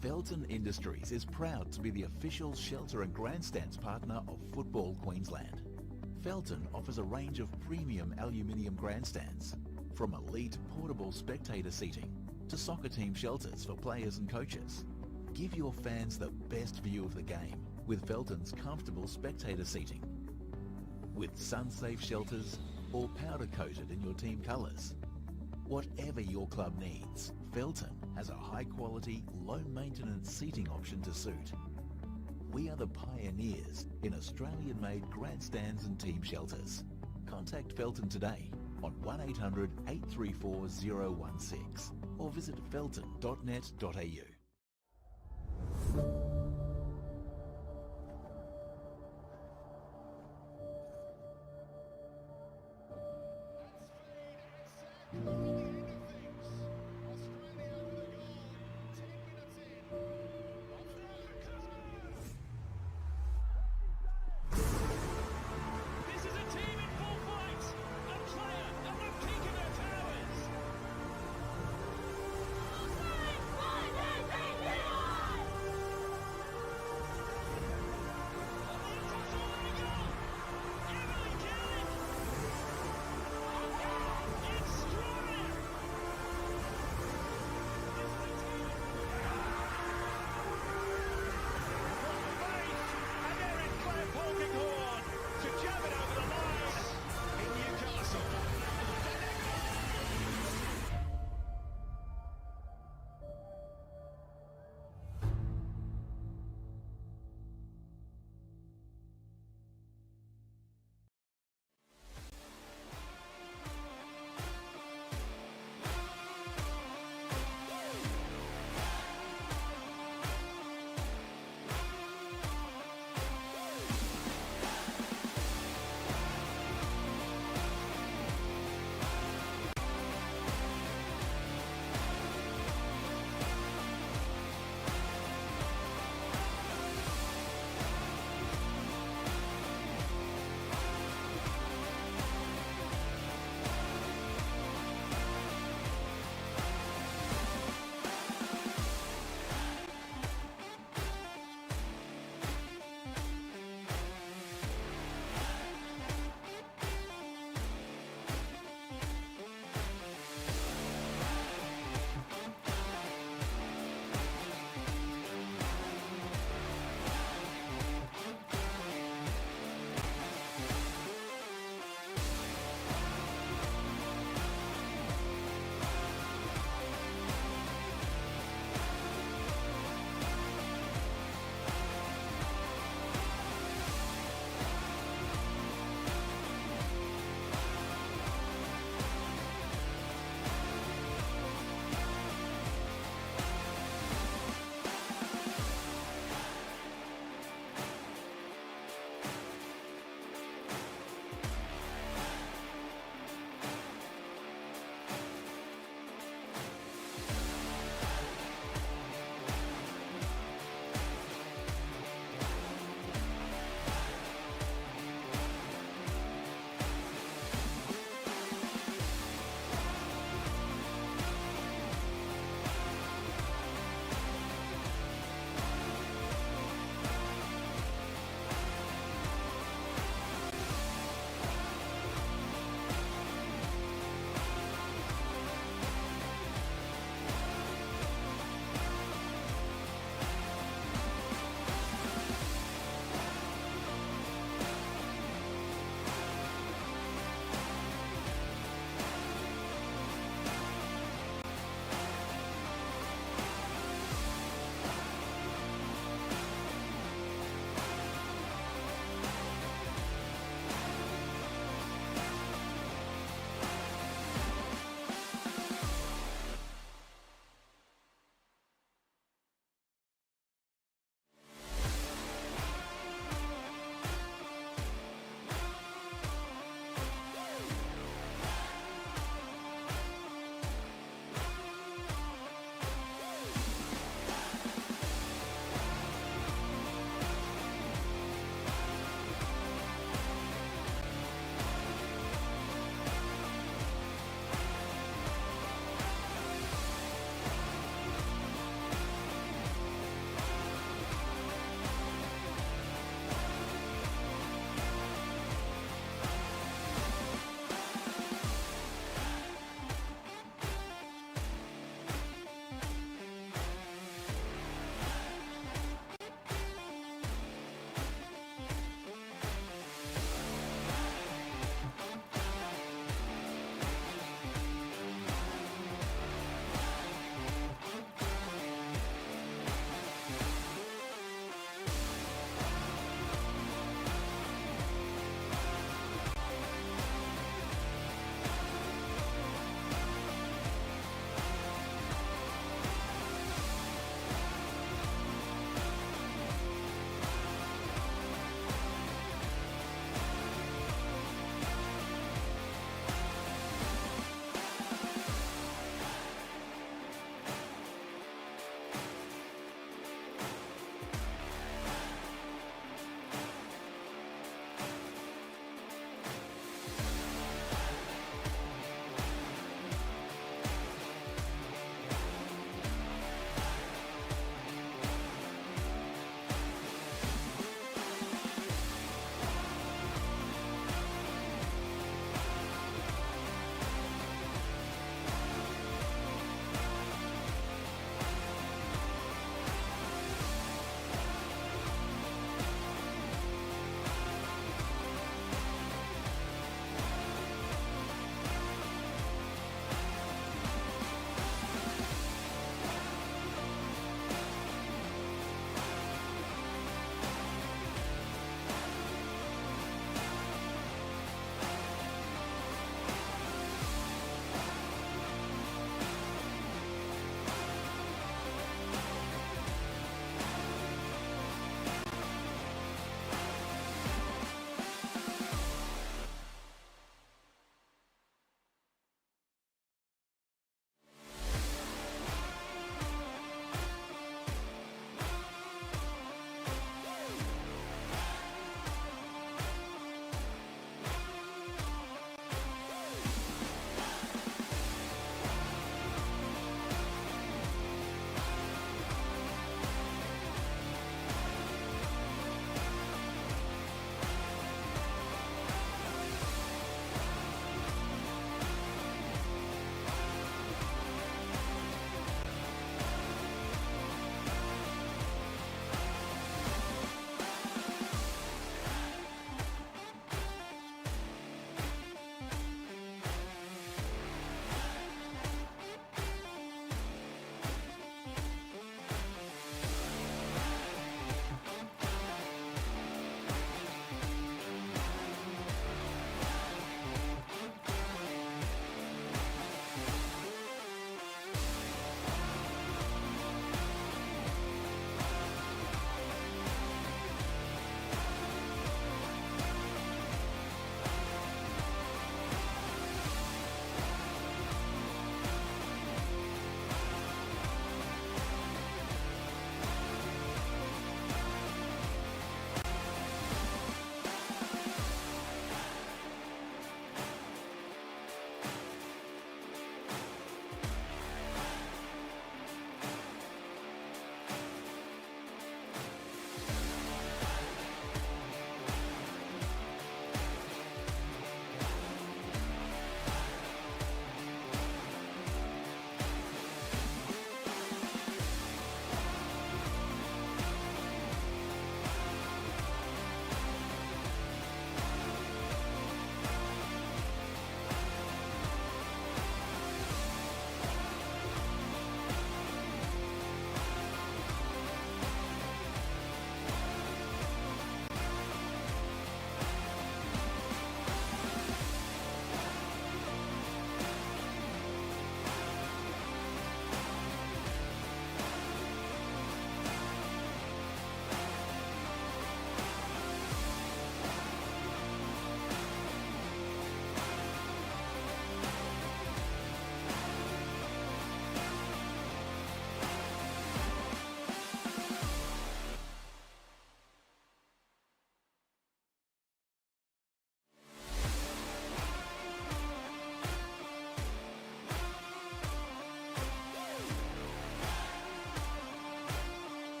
Felton Industries is proud to be the official shelter and grandstands partner of Football Queensland. Felton offers a range of premium aluminium grandstands, from elite portable spectator seating to soccer team shelters for players and coaches. Give your fans the best view of the game with Felton's comfortable spectator seating. With sun-safe shelters or powder-coated in your team colours. Whatever your club needs, Felton has a high-quality, low-maintenance seating option to suit. We are the pioneers in Australian-made grandstands and team shelters. Contact Felton today on 1800 834 016 or visit felton.net.au. This is a team in full flight, a player at the peak of their powers.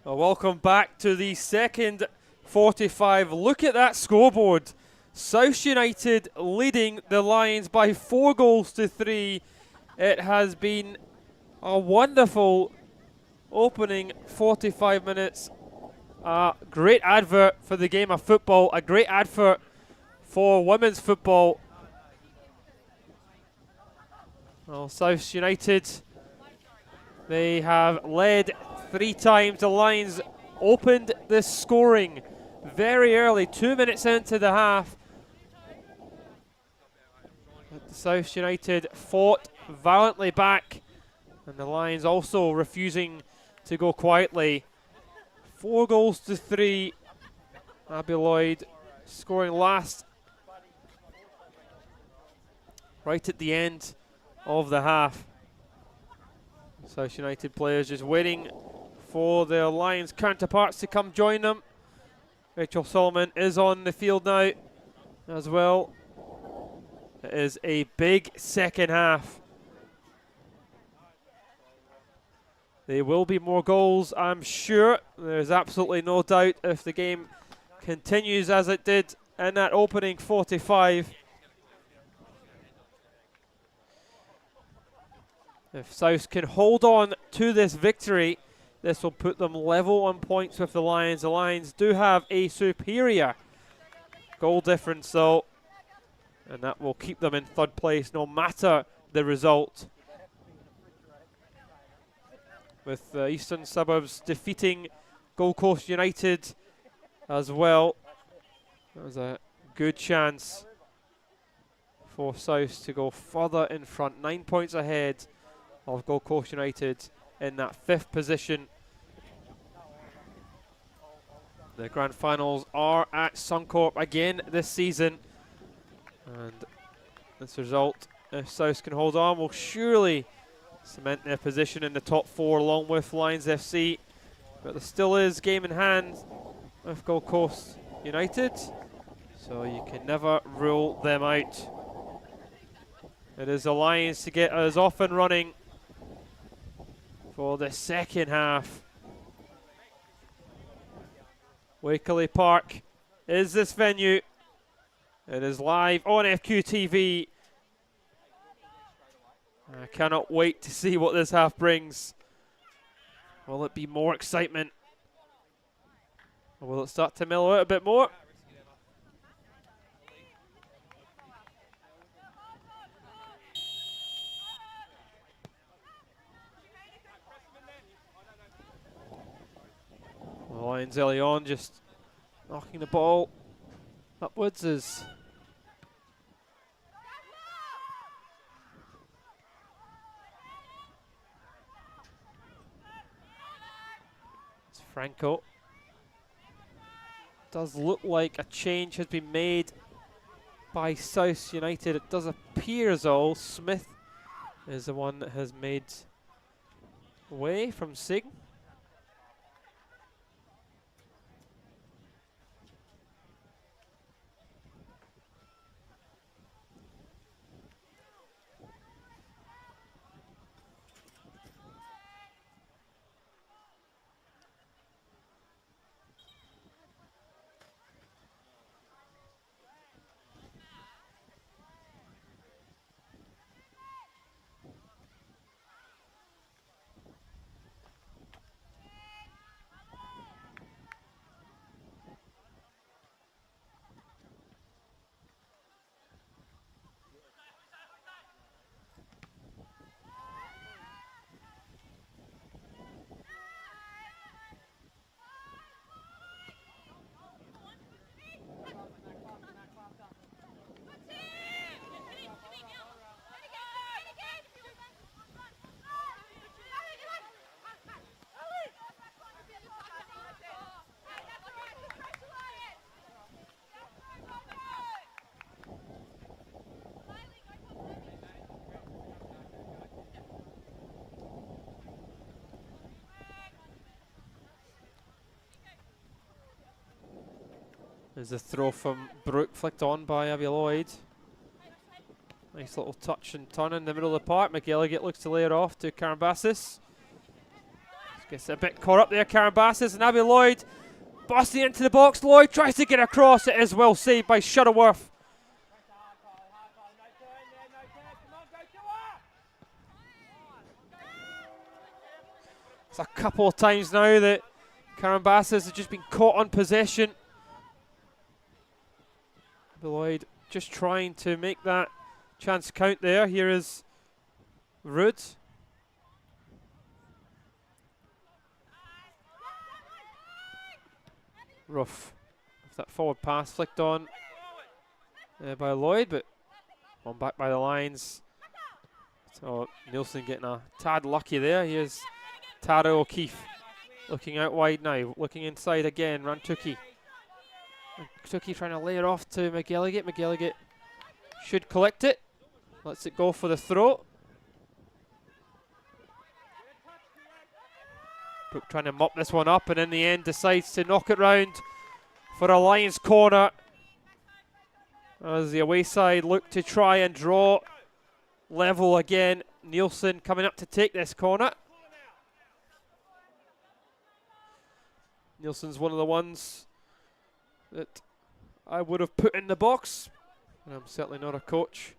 Well, welcome back to the second 45. Look at that scoreboard. South United leading the Lions by 4 goals to 3. It has been a wonderful opening 45 minutes. A great advert for the game of football, a great advert for women's football. Well, South United, they have led 3 times. The Lions opened the scoring very early, 2 minutes into the half. But South United fought valiantly back, and the Lions also refusing to go quietly. 4 goals to 3. Abby Lloyd scoring last, right at the end of the half. South United players just waiting for their Lions counterparts to come join them. Rachel Solomon is on the field now as well. It is a big second half. There will be more goals, I'm sure. There's absolutely no doubt if the game continues as it did in that opening 45. If South can hold on to this victory, this will put them level on points with the Lions. The Lions do have a superior goal difference though, and that will keep them in third place no matter the result. With Eastern Suburbs defeating Gold Coast United as well. That was a good chance for South to go further in front, 9 points ahead of Gold Coast United in that 5th position. The grand finals are at Suncorp again this season, and this result, if South can hold on, will surely cement their position in the top 4 along with Lions FC. But there still is game in hand with Gold Coast United, so you can never rule them out. It is the Lions to get us off and running for the second half. Wakeley Park is this venue. It is live on FQTV. I cannot wait to see what this half brings. Will it be more excitement? Or will it start to mellow out a bit more? The Lions early on just knocking the ball upwards as Franco. Does look like a change has been made by South United. It does appear as though Smith is the one that has made way from Sig. There's a throw from Brooke, flicked on by Abby Lloyd. Nice little touch and turn in the middle of the park. McGilligan looks to lay it off to Karambassis. Gets a bit caught up there, Karen Bassis, and Abby Lloyd busting into the box. Lloyd tries to get across. It is well saved by Shuttleworth. It's a couple of times now that Karen Bassis has just been caught on possession. Abby Lloyd just trying to make that chance count there. Here is Rood. Rough. That forward pass flicked on by Lloyd, but one back by the lines. So Nielsen getting a tad lucky there. Here's Tara O'Keefe looking out wide now, looking inside again. Rantuki. Rantuki trying to lay it off to McGilligan. McGilligan should collect it. Lets it go for the throw. Brooke trying to mop this one up, and in the end decides to knock it round for a Lions corner. As the away side look to try and draw level again. Nielsen coming up to take this corner. Nielsen's one of the ones that I would have put in the box. And I'm certainly not a coach.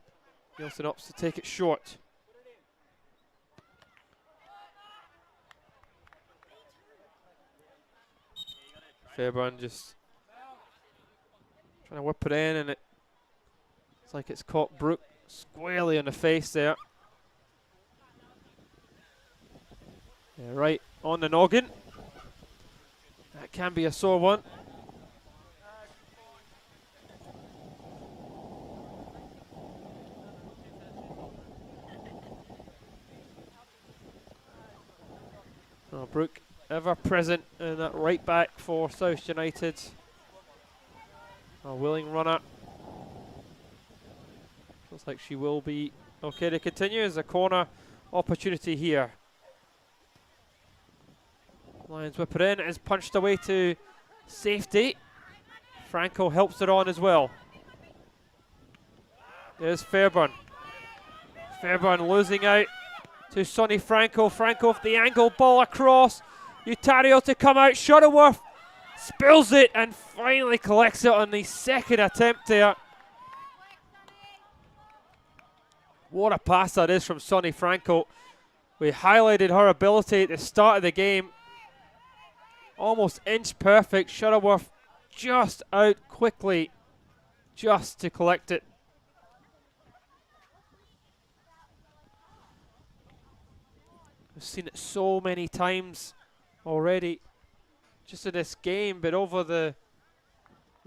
Nielsen opts to take it short. Fairburn just trying to whip it in, and it's like it's caught Brooke squarely in the face there. Yeah, right on the noggin. That can be a sore one. Oh, Brooke ever present in that right back for South United. A willing runner. Looks like she will be okay to continue as a corner opportunity here. Lions whip it in. It is punched away to safety. Franco helps it on as well. There's Fairburn. Fairburn losing out to Sonny Franco. Franco with the angle ball across. Utario to come out. Shuttleworth spills it and finally collects it on the second attempt there. What a pass that is from Sonny Franco. We highlighted her ability at the start of the game. Almost inch perfect. Shuttleworth just out quickly just to collect it. We've seen it so many times already, just in this game, but over the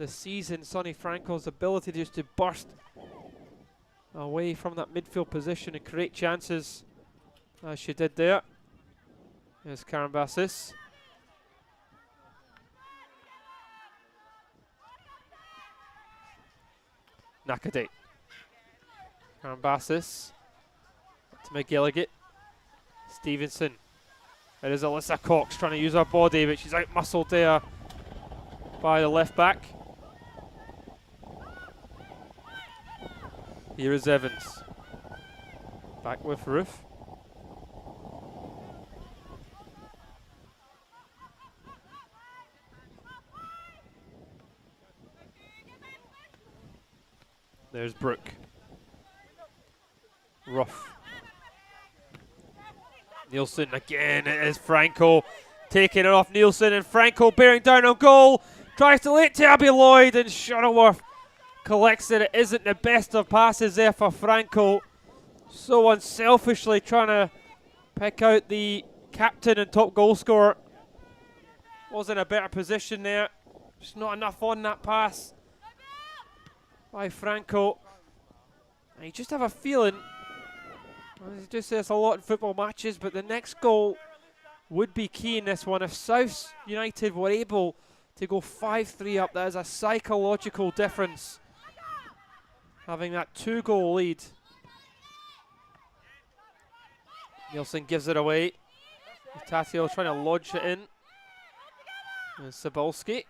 season, Sonny Franco's ability just to burst away from that midfield position and create chances, as she did there. There's Karen Bassis. Nakade. Karen Bassis to McGilligan. Stevenson. It is Alyssa Cox trying to use her body, but she's out-muscled there by the left back. Here is Evans. Back with Roof. There's Brooke. Ruff. Nielsen again. It is Franco taking it off Nielsen, and Franco bearing down on goal. Tries to lay it to Abby Lloyd, and Shuttleworth collects it. It isn't the best of passes there for Franco. So unselfishly trying to pick out the captain and top goal scorer. Was in a better position there. Just not enough on that pass by Franco. And you just have a feeling, you do say this a lot in football matches, but the next goal would be key in this one. If South United were able to go 5-3 up, that is a psychological difference, having that 2-goal lead. Nielsen gives it away. Tatio trying to lodge it in. And Cebulski.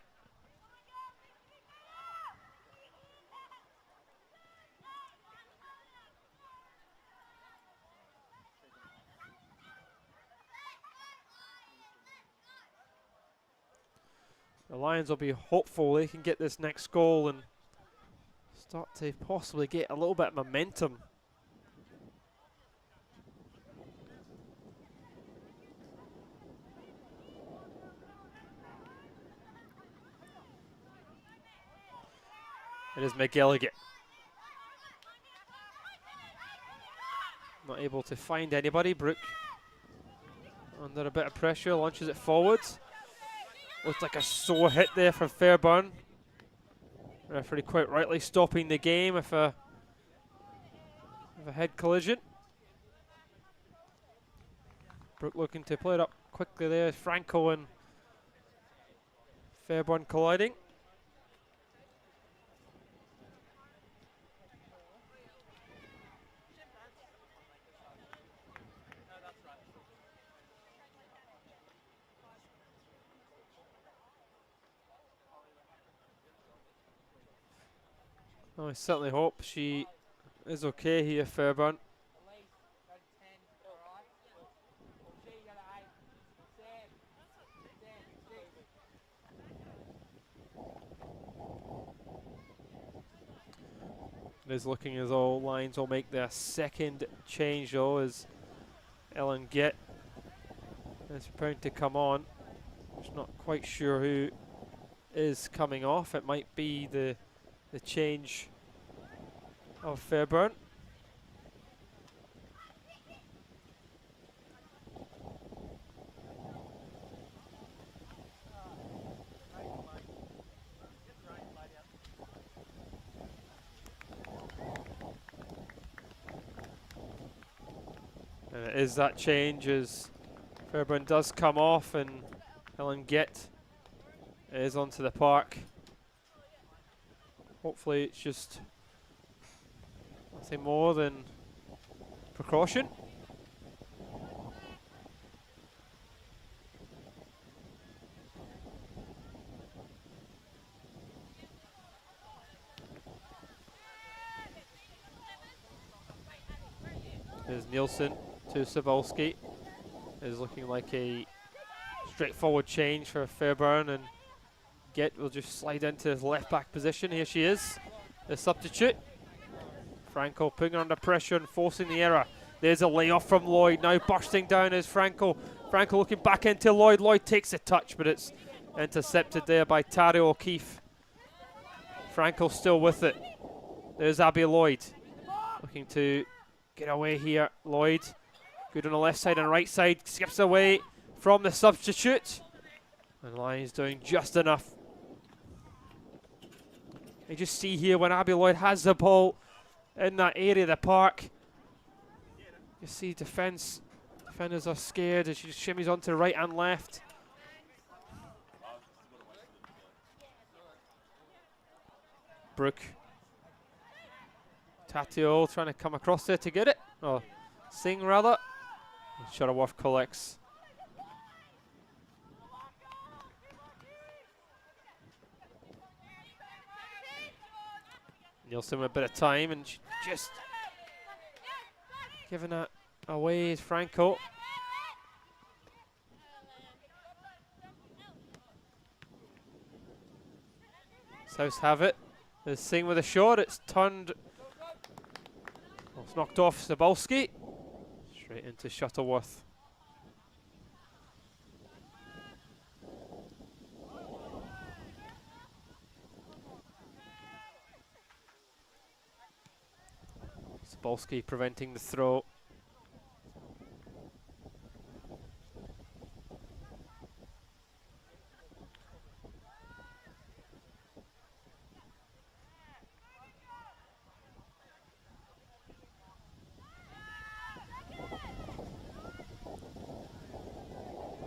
The Lions will be hopeful they can get this next goal and start to possibly get a little bit of momentum. It is McGilligan. Not able to find anybody. Brooke under a bit of pressure, launches it forwards. Looked like a sore hit there from Fairburn. Referee quite rightly stopping the game with a head collision. Brooke looking to play it up quickly there. Franco and Fairburn colliding. I certainly hope she is okay here, Fairburn. It is looking as though Lions will make their second change though, as Ellen Gett is preparing to come on. Just not quite sure who is coming off. It might be the change of Fairburn. And it is that change as Fairburn does come off and Ellen Gett is onto the park. Hopefully it's just nothing more than precaution. There's Nielsen to Cebulski. Is looking like a straightforward change for Fairburn, and Gett will just slide into his left back position. Here she is, the substitute. Franco putting her under pressure and forcing the error. There's a layoff from Lloyd. Now bursting down is Franco. Franco looking back into Lloyd. Lloyd takes a touch, but it's intercepted there by Tari O'Keefe. Franco still with it. There's Abby Lloyd looking to get away here. Lloyd good on the left side and right side. Skips away from the substitute. And Lions doing just enough. You just see here when Abby Lloyd has the ball in that area of the park, you see defenders are scared as she just shimmies onto right and left. Brooke. Tatio trying to come across there to get it. Oh, Singh rather. Shuttleworth collects. Nielsen with a bit of time and just giving that away is Franco. South have it. There's Singh with a shot. It's turned. Well, it's knocked off Cebulski. Straight into Shuttleworth. Cebulski preventing the throw.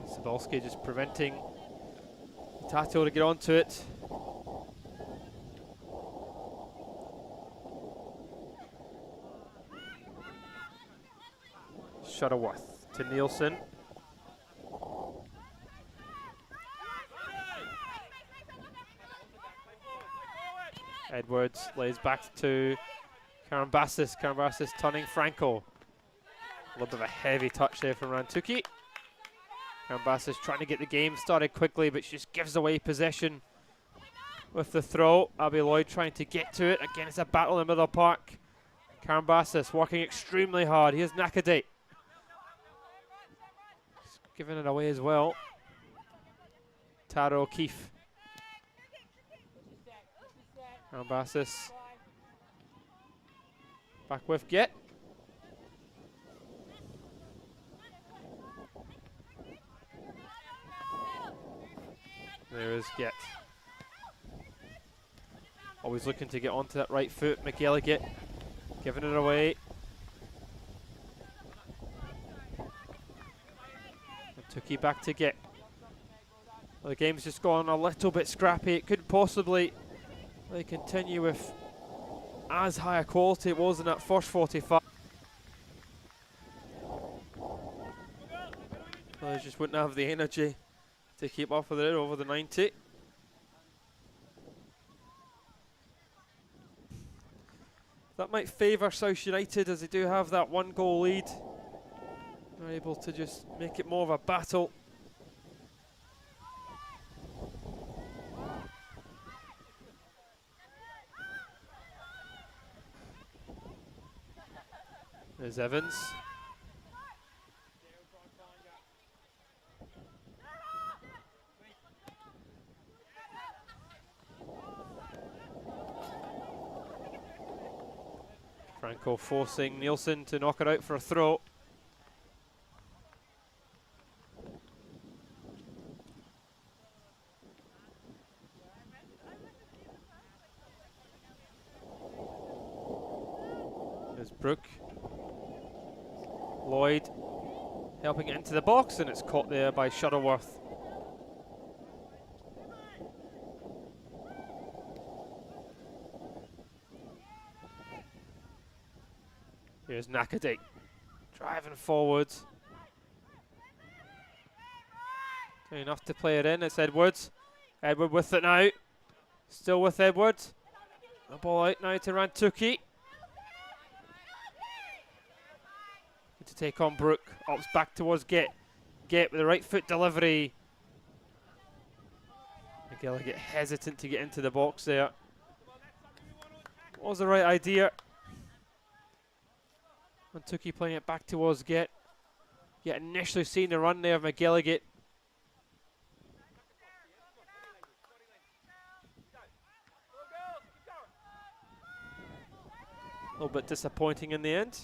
Cebulski just preventing Tato to get onto it. Shuttleworth to Nielsen. Edwards lays back to Karambassis. Karambassis turning Franco. A little bit of a heavy touch there from Rantuki. Kambas trying to get the game started quickly, but she just gives away possession with the throw. Abby Lloyd trying to get to it. Again, it's a battle in the middle park. Kambas working extremely hard. Here's Nakade. Giving it away as well. Tara O'Keefe. Kambas back with Get. There is Get. Always looking to get onto that right foot. McGilligan giving it away. And Tookie back to Get. Well, the game's just gone a little bit scrappy. It couldn't possibly continue with as high a quality it was in that first 45. They just wouldn't have the energy to keep up with it over the 90. That might favour South United as they do have that 1-goal lead. They're able to just make it more of a battle. There's Evans. Franco forcing Nielsen to knock it out for a throw. There's Brooke. Lloyd helping it into the box, and it's caught there by Shuttleworth. Here's Nakade driving forward. Doing enough to play it in. It's Edwards. Edward with it now. Still with Edward. The ball out now to Rantuki. To take on Brooke. Ops back towards Get. Get with the right foot delivery. McGilligan hesitant to get into the box there. What was the right idea? Rantuki playing it back towards Get. Yet initially seeing the run there of McGilligan. A little bit disappointing in the end.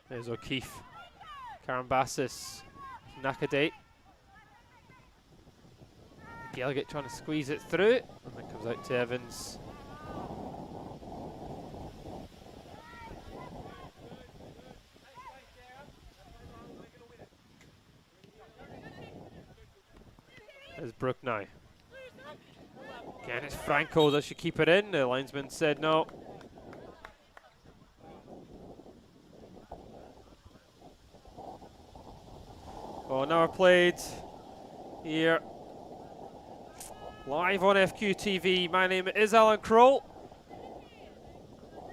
There's O'Keefe. Karambassis. Nakade. Gilgit trying to squeeze it through. And it comes out to Evans. There's Brooke now. Again, it's Franco. Does she keep it in? The linesman said no. Oh, now played here live on FQ TV. My name is Alan Kroll.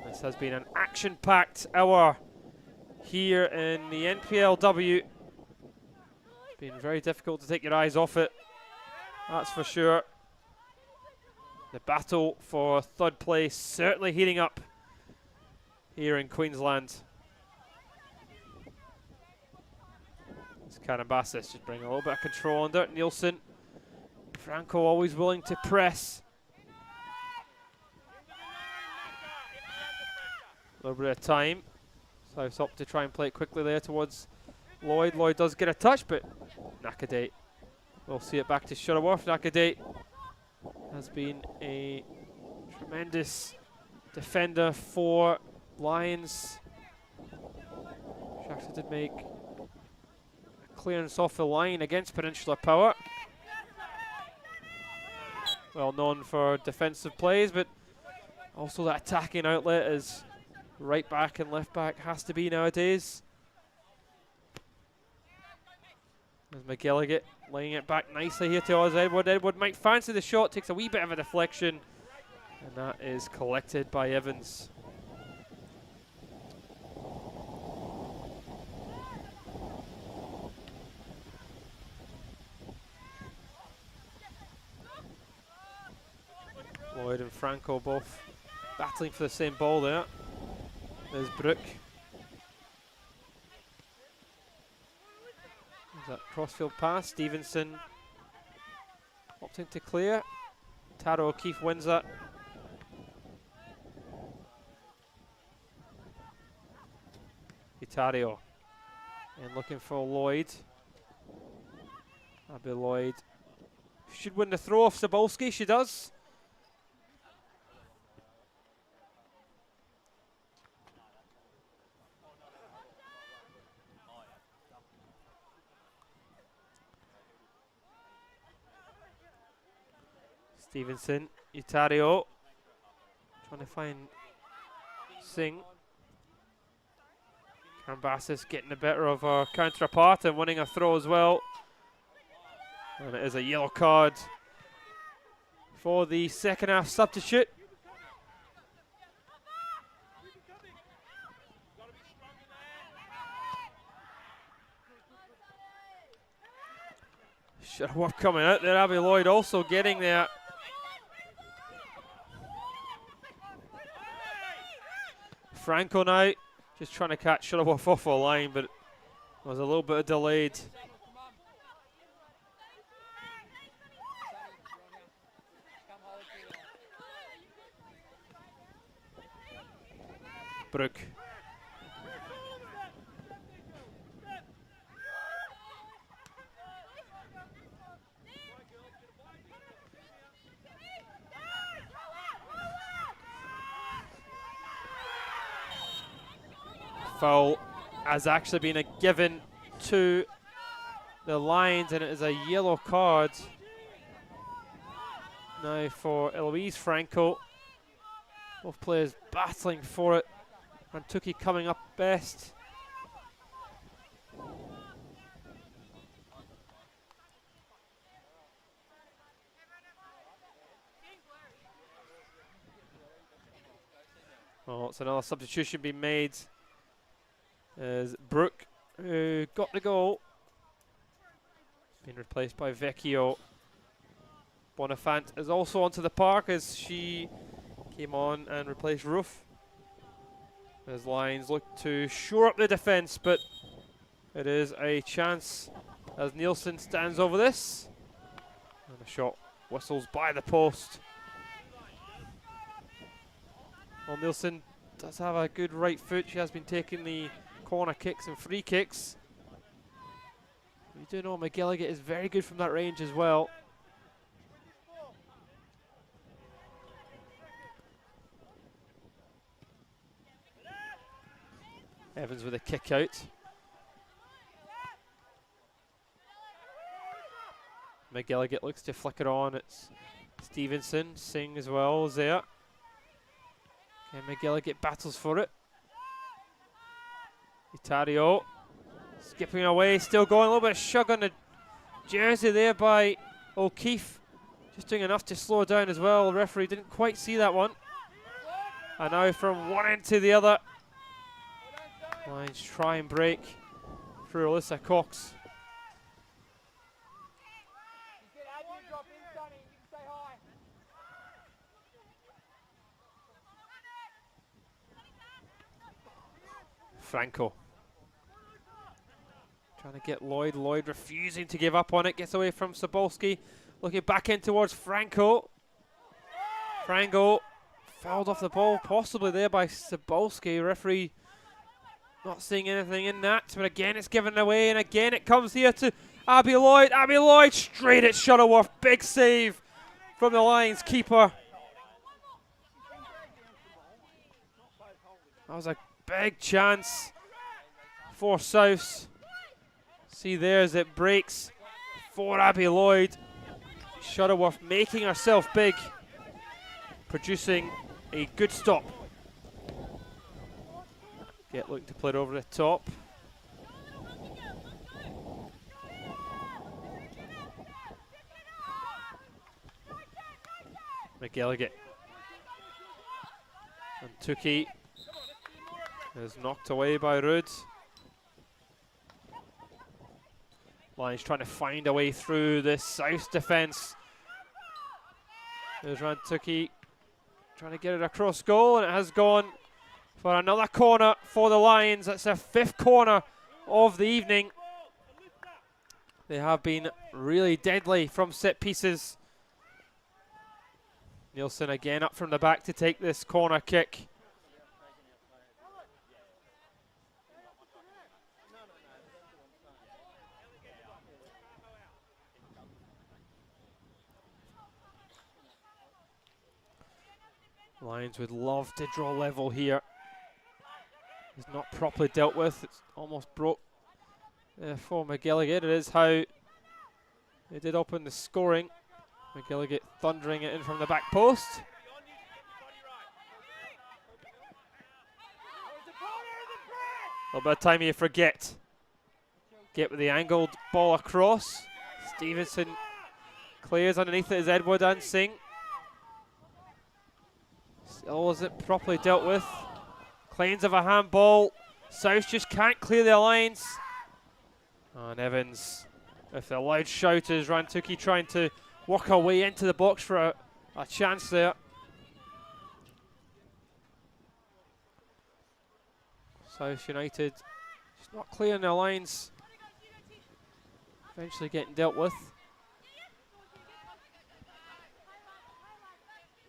This has been an action-packed hour here in the NPLW. It's been very difficult to take your eyes off it, that's for sure. The battle for third place certainly heating up here in Queensland. Karambassis just bring a little bit of control under it. Nielsen. Franco always willing to press. A little bit of time. South up to try and play it quickly there towards Lloyd. Lloyd does get a touch, but Nakade. We'll see it back to Shuttleworth. Nakade has been a tremendous defender for Lions. She actually did make clearance off the line against Peninsula Power. Well known for defensive plays, but also that attacking outlet as right back and left back has to be nowadays. There's McGilligan laying it back nicely here to Oz Edward. Edward might fancy the shot, takes a wee bit of a deflection, and that is collected by Evans. Lloyd and Franco both battling for the same ball there. There's Brook. There's that crossfield pass. Stevenson opting to clear. Taro O'Keefe wins that. Itario. And looking for Lloyd. Abby Lloyd should win the throw off Cebulski. She does. Stevenson, Itario, trying to find Singh. Kambassis getting the better of our counterpart and winning a throw as well. And it is a yellow card for the second half substitute. Shuttleworth coming out there, Abby Lloyd also getting there. Franco now, just trying to catch Shuttleworth off the line, but was a little bit delayed. Brook. Foul has actually been given to the Lions, and it is a yellow card now for Eloise Franco. Both players battling for it. Rantuki coming up best. Oh, it's another substitution being made. As Brook, who got the goal, being replaced by Vecchio. Bonifant is also onto the park as she came on and replaced Roof. As Lions look to shore up the defence, but it is a chance as Nielsen stands over this. And the shot whistles by the post. Well, Nielsen does have a good right foot. She has been taking the corner kicks and free kicks. You do know McGilligan is very good from that range as well. Evans with a kick out. McGilligan looks to flick it on. It's Stevenson, Singh as well is there. And McGilligan battles for it. Itario skipping away, still going, a little bit of shug on the jersey there by O'Keefe. Just doing enough to slow down as well. The referee didn't quite see that one. And now from one end to the other. Lions try and break through Alyssa Cox. Franco trying to get Lloyd. Lloyd refusing to give up on it. Gets away from Cebulski. Looking back in towards Franco. Franco fouled off the ball, possibly there by Cebulski. Referee not seeing anything in that, but again it's given away, and again it comes here to Abby Lloyd. Abby Lloyd straight at Shuttleworth. Big save from the Lions keeper. That was a big chance for Souths. See there as it breaks for Abby Lloyd. Shuttleworth making herself big, producing a good stop. Get looking to play it over the top. McGilligan. And Tukey is knocked away by Rood. Lions trying to find a way through this South defence. There's Rantuki trying to get it across goal, and it has gone for another corner for the Lions. That's their 5th corner of the evening. They have been really deadly from set pieces. Nielsen again up from the back to take this corner kick. Lions would love to draw level here. It's not properly dealt with. It's almost broke for McGilligan. It is how they did open the scoring. McGilligan thundering it in from the back post. A little bit of time you forget. Get with the angled ball across. Stevenson clears underneath it as Edward and Singh. Still isn't properly dealt with. Claims of a handball. South just can't clear the lines. And Evans, with the loud shout, is Rantuki trying to work her way into the box for a chance there. South United just not clearing their lines. Eventually getting dealt with.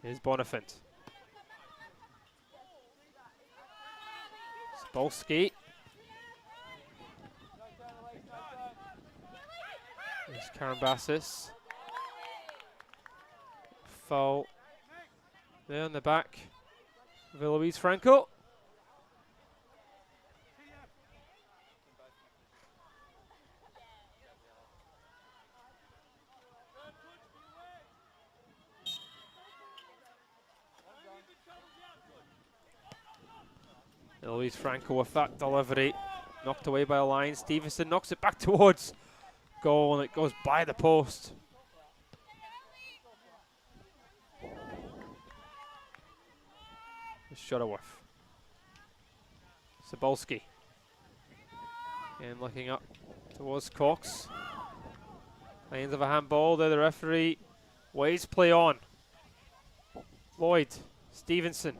Here's Bonifant. Spolsky. There's Karambassis. Foul there in the back of Eloise Franco. Eloise Franco with that delivery. Knocked away by a line. Stevenson knocks it back towards goal, and it goes by the post. Shuttleworth. Cebulski. And looking up towards Cox. Lines of a handball there. The referee waves play on. Lloyd. Stevenson.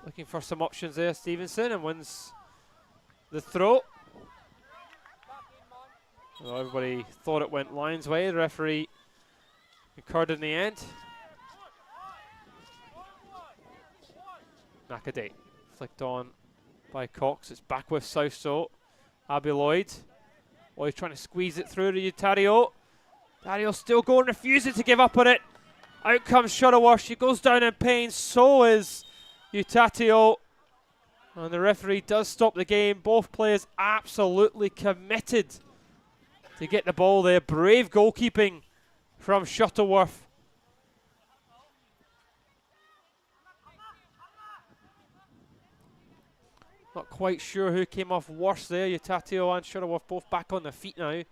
Looking for some options there. Stevenson, and wins the throw. Well, everybody thought it went Lions' way. The referee concurred in the end. Nakaday flicked on by Cox. It's back with Southsole. Abby Lloyd. Lloyd trying to squeeze it through to Utario. Utario still going, refusing to give up on it. Out comes Shuttleworth. She goes down in pain. So is Utatio. And the referee does stop the game. Both players absolutely committed to get the ball there. Brave goalkeeping from Shuttleworth. Not quite sure who came off worse there. Utatio and Shuttleworth both back on their feet now.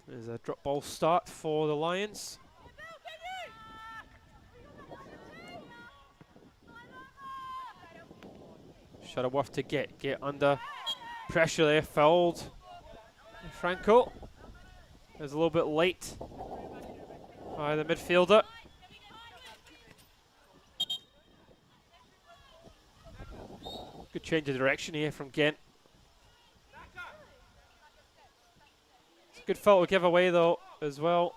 There's a drop ball start for the Lions. Shuttleworth to get under pressure there, fouled. Franco is a little bit late by the midfielder. Good change of direction here from Ghent. It's a good foul to give away though as well.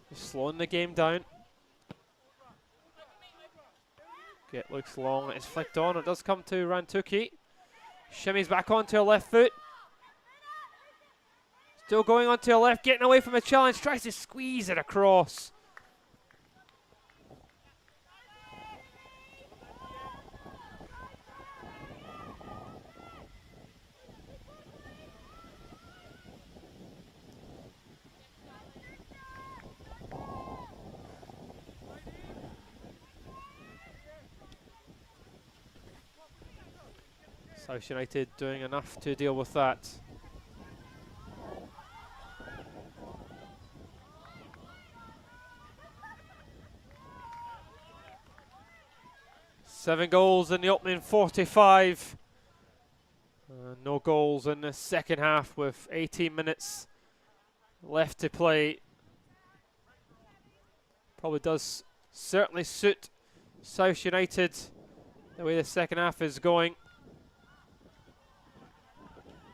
Just slowing the game down. It looks long, it's flicked on, it does come to Rantuki. Shimmies back onto her left foot. Still going onto her left, getting away from a challenge, tries to squeeze it across. South United doing enough to deal with that. Seven goals in the opening 45. No goals in the second half with 18 minutes left to play. Probably does certainly suit South United the way the second half is going.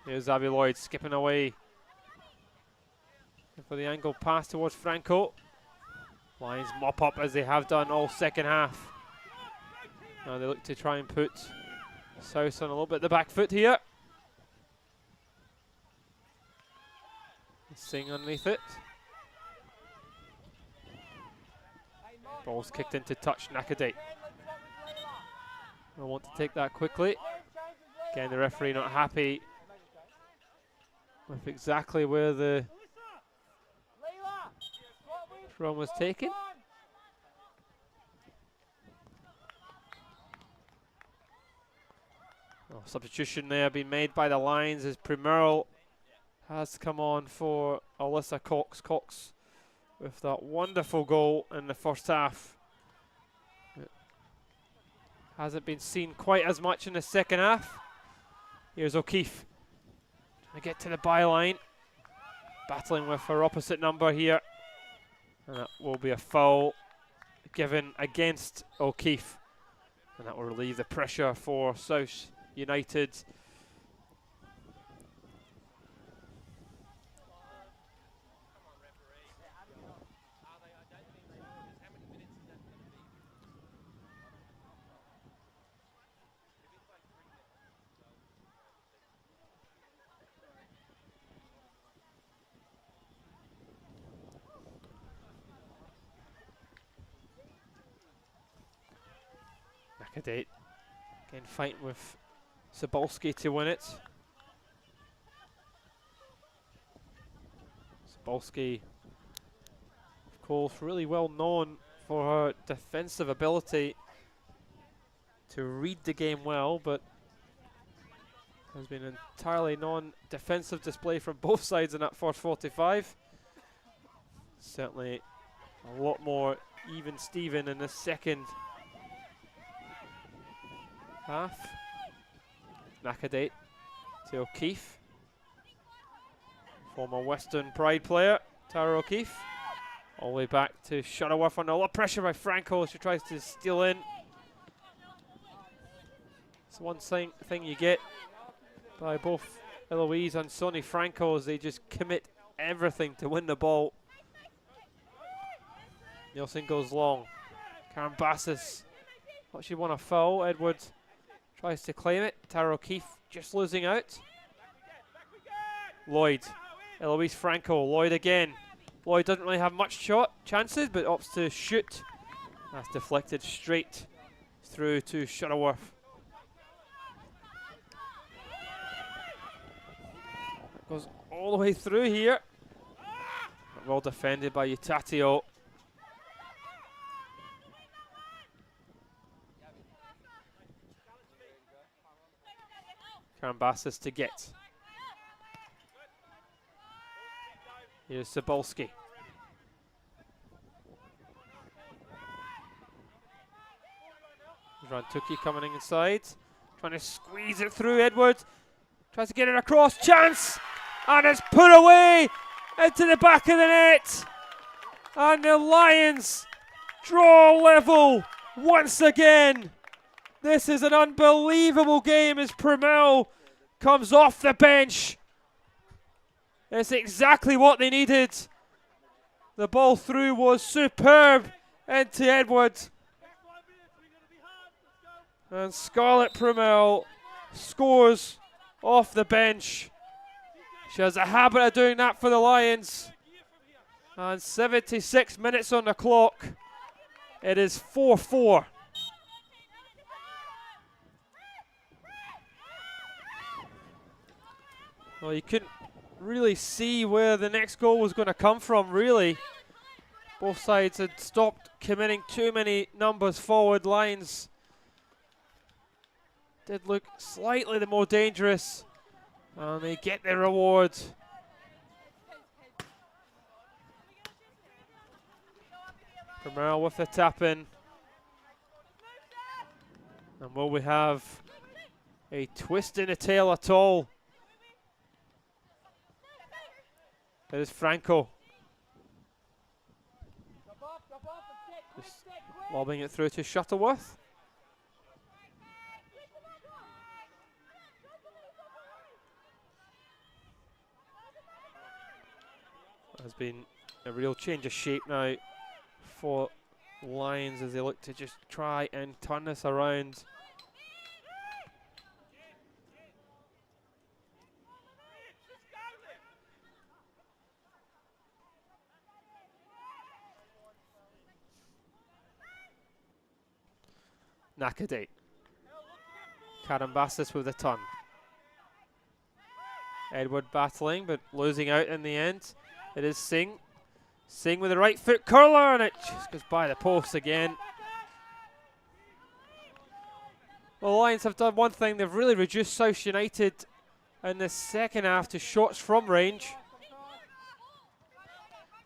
Here's Abbey Lloyd skipping away for the angle pass towards Franco. Lions mop up as they have done all second half. Now they look to try and put South on a little bit the back foot here. Singh underneath it. Ball's kicked into touch, Nakadate. I want to take that quickly. Again, the referee not happy with exactly where the throw was taken. Oh, substitution there being made by the Lions as Primero has come on for Alyssa Cox. Cox with that wonderful goal in the first half. It hasn't been seen quite as much in the second half. Here's O'Keefe trying to get to the byline, battling with her opposite number here, and that will be a foul given against O'Keefe, and that will relieve the pressure for South United. Nakadate again fighting with Sabolski to win it. Sabolski, of course, really well known for her defensive ability to read the game well, but has been an entirely non-defensive display from both sides in that first 45. Certainly a lot more even Steven in the second half. Nakadate to O'Keefe. Former Western Pride player, Tara O'Keefe. All the way back to Shuttleworth under a lot of pressure by Franco. She tries to steal in. It's one thing you get by both Eloise and Sonny Franco as they just commit everything to win the ball. Nielsen goes long. Karen Bassis thought she won a foul. Edwards tries to claim it. Tara O'Keefe just losing out. Lloyd. Eloise Franco. Lloyd again. Lloyd doesn't really have much chances, but opts to shoot. That's deflected straight through to Shuttleworth. That goes all the way through here. Well defended by Utatio. Karambassis to get. Here's Sabolski. Rantuki coming inside, trying to squeeze it through. Edwards tries to get it across. Chance! And it's put away into the back of the net. And the Lions draw level once again. This is an unbelievable game as Primel comes off the bench. It's exactly what they needed. The ball through was superb into Edwards. And Scarlett Primel scores off the bench. She has a habit of doing that for the Lions. And 76 minutes on the clock. It is 4-4. Well, you couldn't really see where the next goal was going to come from, really. Both sides had stopped committing too many numbers forward. Lions did look slightly the more dangerous. And they get their reward. Primero with the tap in. And will we have a twist in the tail at all? It is Franco. Just lobbing it through to Shuttleworth. Has been a real change of shape now for Lions as they look to just try and turn this around. Nakadate. Karambassis with a turn. Edward battling but losing out in the end. It is Singh. Singh with the right foot curler, and it just goes by the post again. Well, the Lions have done one thing. They've really reduced South United in the second half to shots from range.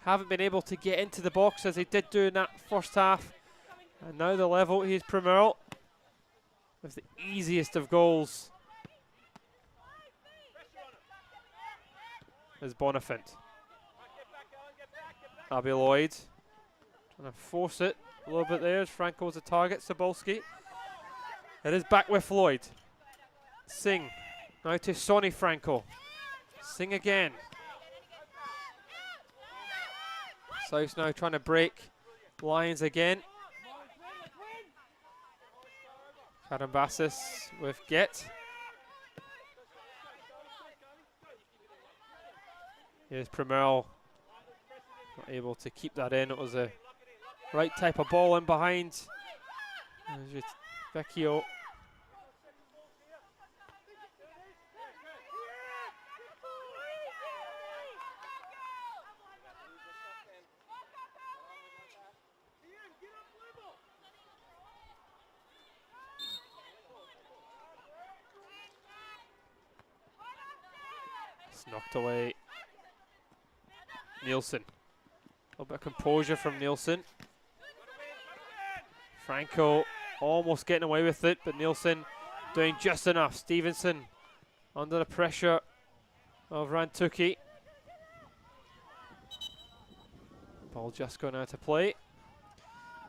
Haven't been able to get into the box as they did do in that first half. And now the level, he's Primero with the easiest of goals. Is Bonifant. Abby Lloyd trying to force it a little bit there as Franco's a target. Cebulski. It is back with Lloyd. Singh. Now to Sonny Franco. Singh again. South now trying to break Lions again. Karambassis with Get. Here's Primero. Not able to keep that in. It was a right type of ball in behind. There's Vecchio. It's knocked away. Nielsen. A little bit of composure from Nielsen. Franco almost getting away with it, but Nielsen doing just enough. Stevenson under the pressure of Rantuki. Ball just going out to play.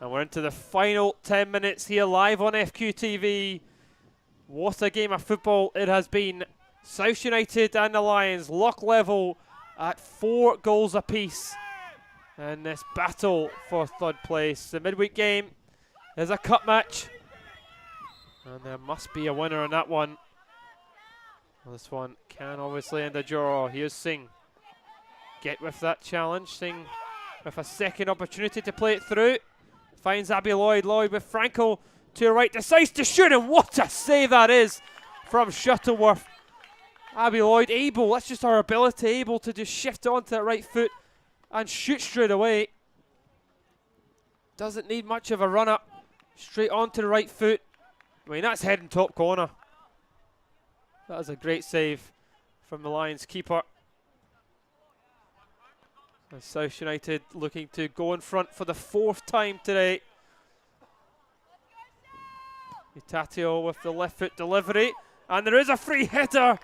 And we're into the final 10 minutes here live on FQTV. What a game of football it has been. South United and the Lions lock level at 4 goals apiece in this battle for third place. The midweek game is a cup match, and there must be a winner in that one. Well, this one can obviously end a draw. Here's Singh. Get with that challenge. Singh with a second opportunity to play it through. Finds Abby Lloyd. Lloyd with Franco to the right. Decides to shoot, and what a save that is from Shuttleworth. Abby Lloyd able, that's just her ability, able to just shift onto that right foot and shoot straight away. Doesn't need much of a run up, straight onto the right foot. I mean, that's heading top corner. That is a great save from the Lions keeper. And South United looking to go in front for the 4th time today. Mutatio with the left foot delivery, and there is a free header.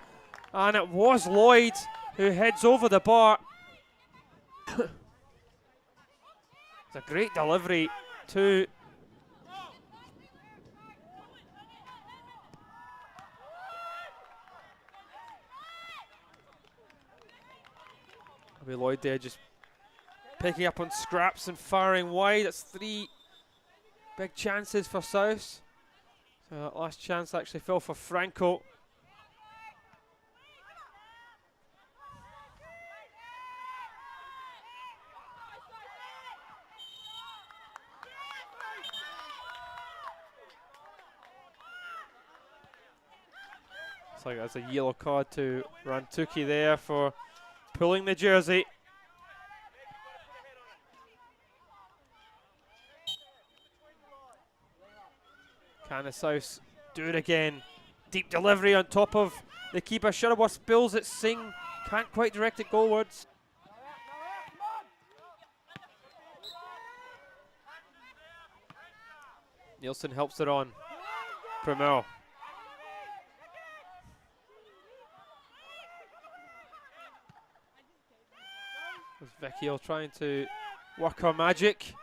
And it was Lloyd who heads over the bar. It's a great delivery to Lloyd there, just picking up on scraps and firing wide. That's 3 big chances for South. So that last chance actually fell for Franco. Looks like that's a yellow card to Rantuki there for pulling the jersey. Can the South do it again? Deep delivery on top of the keeper. Shuttleworth spills it. Singh can't quite direct it goalwards. Nielsen helps it on. Primel. Vecchio trying to work her magic.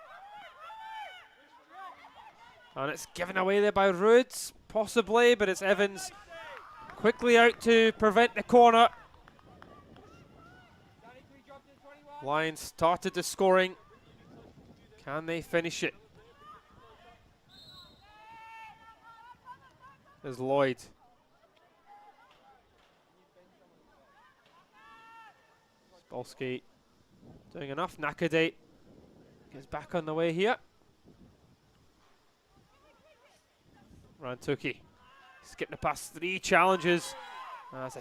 And it's given away there by Roods, possibly, but it's Evans quickly out to prevent the corner. Lions started the scoring. Can they finish it? There's Lloyd. Spolsky doing enough. Nakadate gets back on the way here. Rantuki skipping past 3 challenges. That's a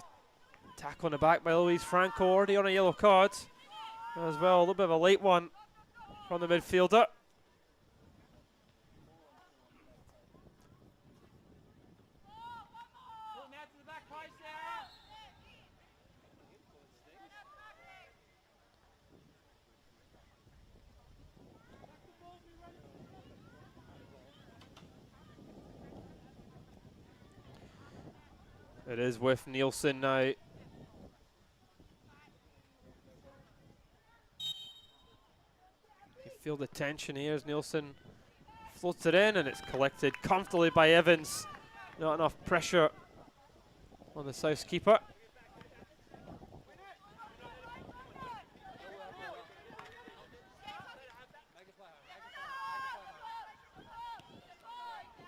tack on the back by Louise Franco, already on a yellow card as well. A little bit of a late one from the midfielder. It is with Nielsen now. You feel the tension here as Nielsen floats it in, and it's collected comfortably by Evans. Not enough pressure on the South's keeper.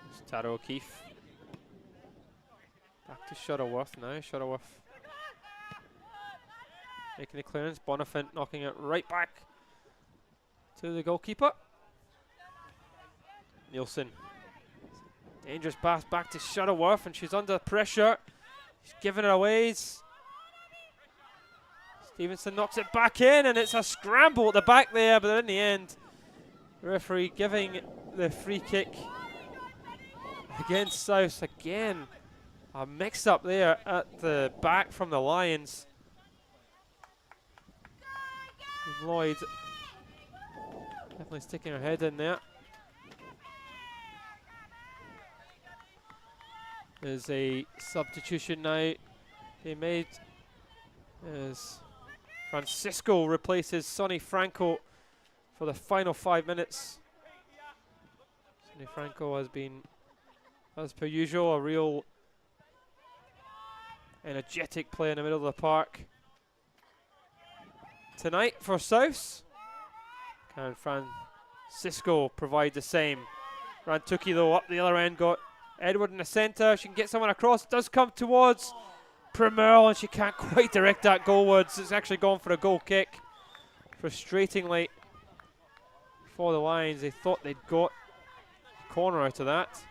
It's Tara O'Keefe. Back to Shuttleworth now. Shuttleworth making the clearance. Bonifant knocking it right back to the goalkeeper. Nielsen. Dangerous pass back to Shuttleworth, and she's under pressure. She's giving it away. Stevenson knocks it back in, and it's a scramble at the back there, but in the end, the referee giving the free kick against South again. A mix-up there at the back from the Lions. Lloyd definitely sticking her head in there. There's a substitution now being made as Francisco replaces Sonny Franco for the final 5 minutes. Sonny Franco has been, as per usual, a real energetic play in the middle of the park tonight for Souths. Can Francisco provide the same? Rantuki though up the other end, got Edward in the centre. She can get someone across. Does come towards Primel, and she can't quite direct that goalwards. It's actually gone for a goal kick. Frustratingly for the Lions, they thought they'd got a corner out of that.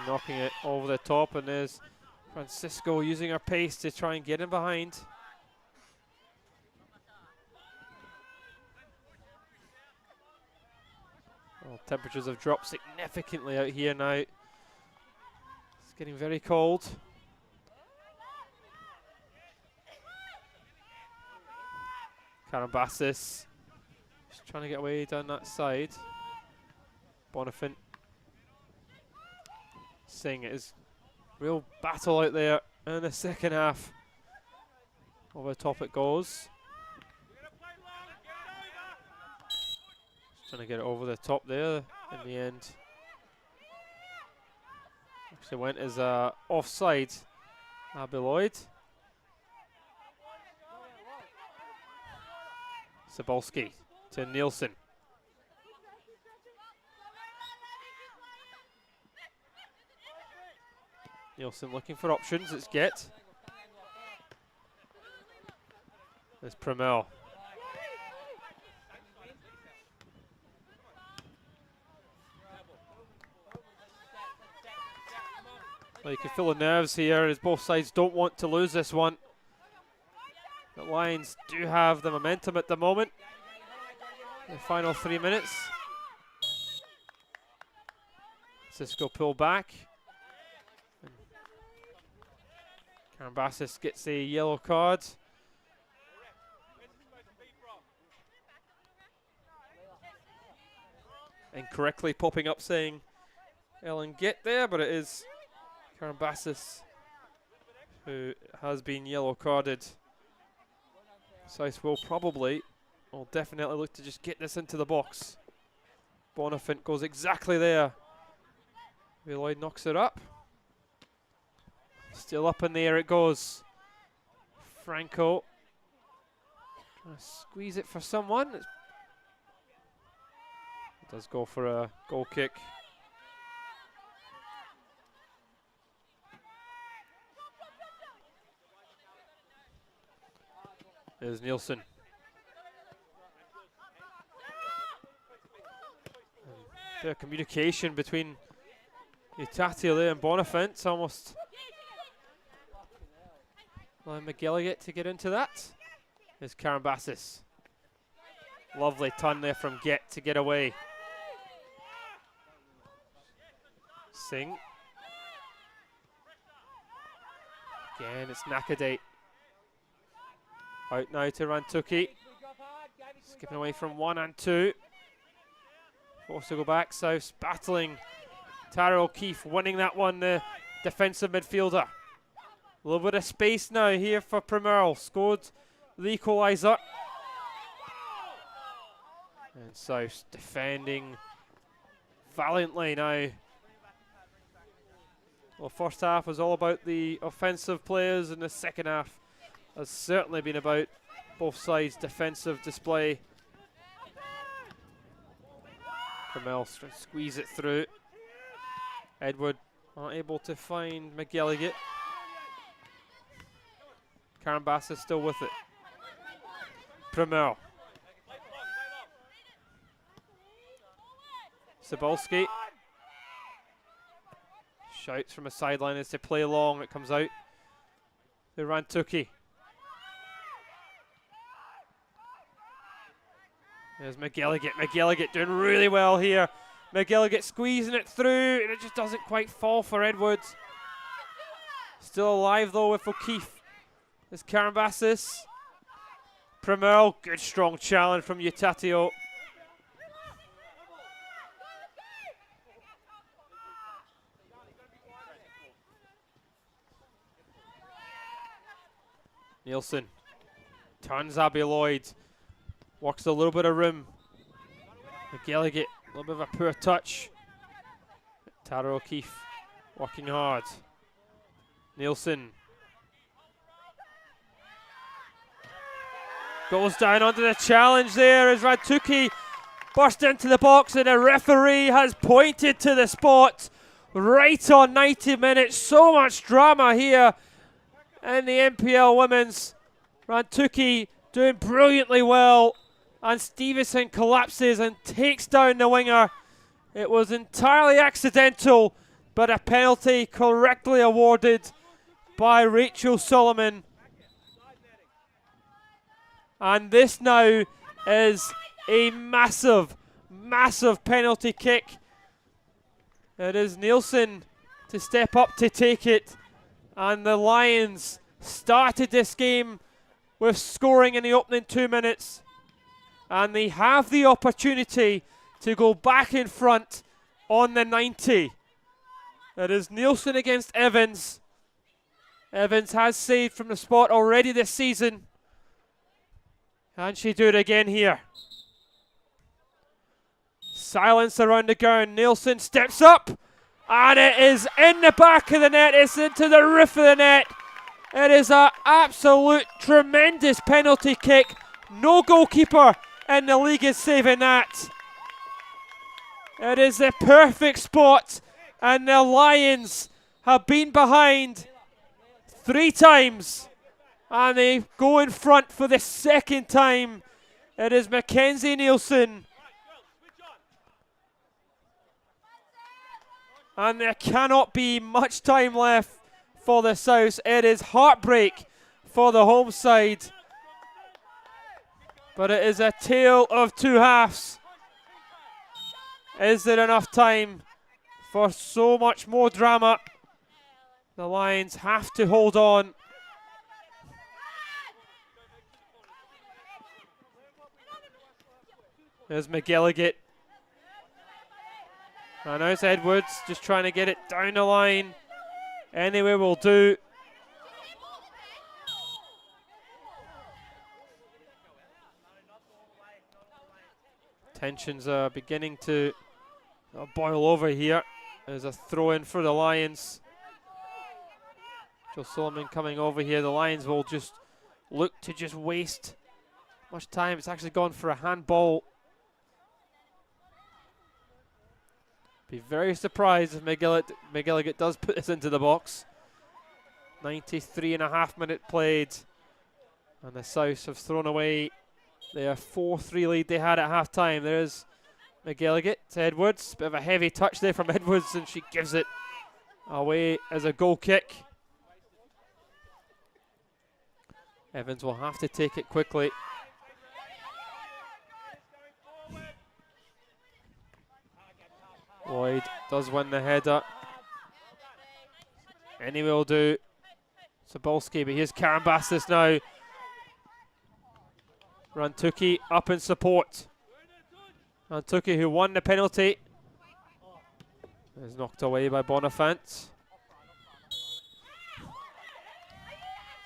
Knocking it over the top, and there's Francisco using her pace to try and get in behind. Well, temperatures have dropped significantly out here now. It's getting very cold. Karambassis just trying to get away down that side. Bonifant. Singh, it is real battle out there in the second half. Over the top it goes. Just trying to get it over the top there in the end. Actually went as offside. Abby Lloyd. Cebulski to Nielsen. Nielsen looking for options. It's Get. There's Primel. Well, you can feel the nerves here as both sides don't want to lose this one. The Lions do have the momentum at the moment. The final 3 minutes. Cisco pull back. Karambassis gets a yellow card. Incorrectly popping up saying Ellen get there, but it is Karambassis who has been yellow carded. South will definitely look to just get this into the box. Bonifant goes exactly there. Lloyd knocks it up. Still up in the air it goes. Franco trying to squeeze it for someone. It does go for a goal kick. There's Nielsen. Bit of communication between Utatio there and Bonifant. Almost allowing McGilligan to get into that. There's Karambassis. Lovely turn there from Get to get away. Singh. Again, it's Nakadate. Out now to Rantuki. Skipping away from 1 and 2. Forced to go back. South battling. Tara O'Keefe winning that one, the defensive midfielder. A little bit of space now here for Primerl. Scored the equaliser. And South defending valiantly now. Well, first half was all about the offensive players, and the second half has certainly been about both sides' defensive display. Primerl trying to squeeze it through. Edward unable to find McGilligan. Karambassis still with it. Primerl. Cebulski. Shouts from a sideline as they play long. It comes out to Rantuki. There's McGilligan. McGilligan doing really well here. McGilligan squeezing it through, and it just doesn't quite fall for Edwards. Still alive though with O'Keefe. There's Karambassis. Primerl, good strong challenge from Utatio. Nielsen turns Abby Lloyd. Works a little bit of room. McGilligan, a little bit of a poor touch. Tara O'Keefe working hard. Nielsen goes down under the challenge there as Rantuki burst into the box, and the referee has pointed to the spot right on 90 minutes. So much drama here in the NPL Women's. Rantuki doing brilliantly well, and Stevenson collapses and takes down the winger. It was entirely accidental, but a penalty correctly awarded by Rachel Solomon. And this now is a massive, massive penalty kick. It is Nielsen to step up to take it. And the Lions started this game with scoring in the opening 2 minutes. And they have the opportunity to go back in front on the 90. It is Nielsen against Evans. Evans has saved from the spot already this season. Can she do it again here? Silence around the ground. Nielsen steps up, and it is in the back of the net. It's into the roof of the net. It is an absolute tremendous penalty kick. No goalkeeper in the league is saving that. It is the perfect spot, and the Lions have been behind 3 times, and they go in front for the second time. It is Mackenzie Nielsen. And there cannot be much time left for the South. It is heartbreak for the home side. But it is a tale of two halves. Is there enough time for so much more drama? The Lions have to hold on. There's McGilligan. And now it's Edwards just trying to get it down the line. Anyway will do. Tensions are beginning to boil over here. There's a throw in for the Lions. Joe Solomon coming over here. The Lions will just look to just waste much time. It's actually gone for a handball. Be very surprised if McGilligan does put this into the box. 93.5 minutes played. And the South have thrown away their 4-3 lead they had at half time. There's McGilligan to Edwards. Bit of a heavy touch there from Edwards, and she gives it away as a goal kick. Evans will have to take it quickly. Lloyd does win the header. Anyway will do. Sabolski, but here's Karambassis now. Rantuki up in support. Rantuki, who won the penalty, is knocked away by Bonifant.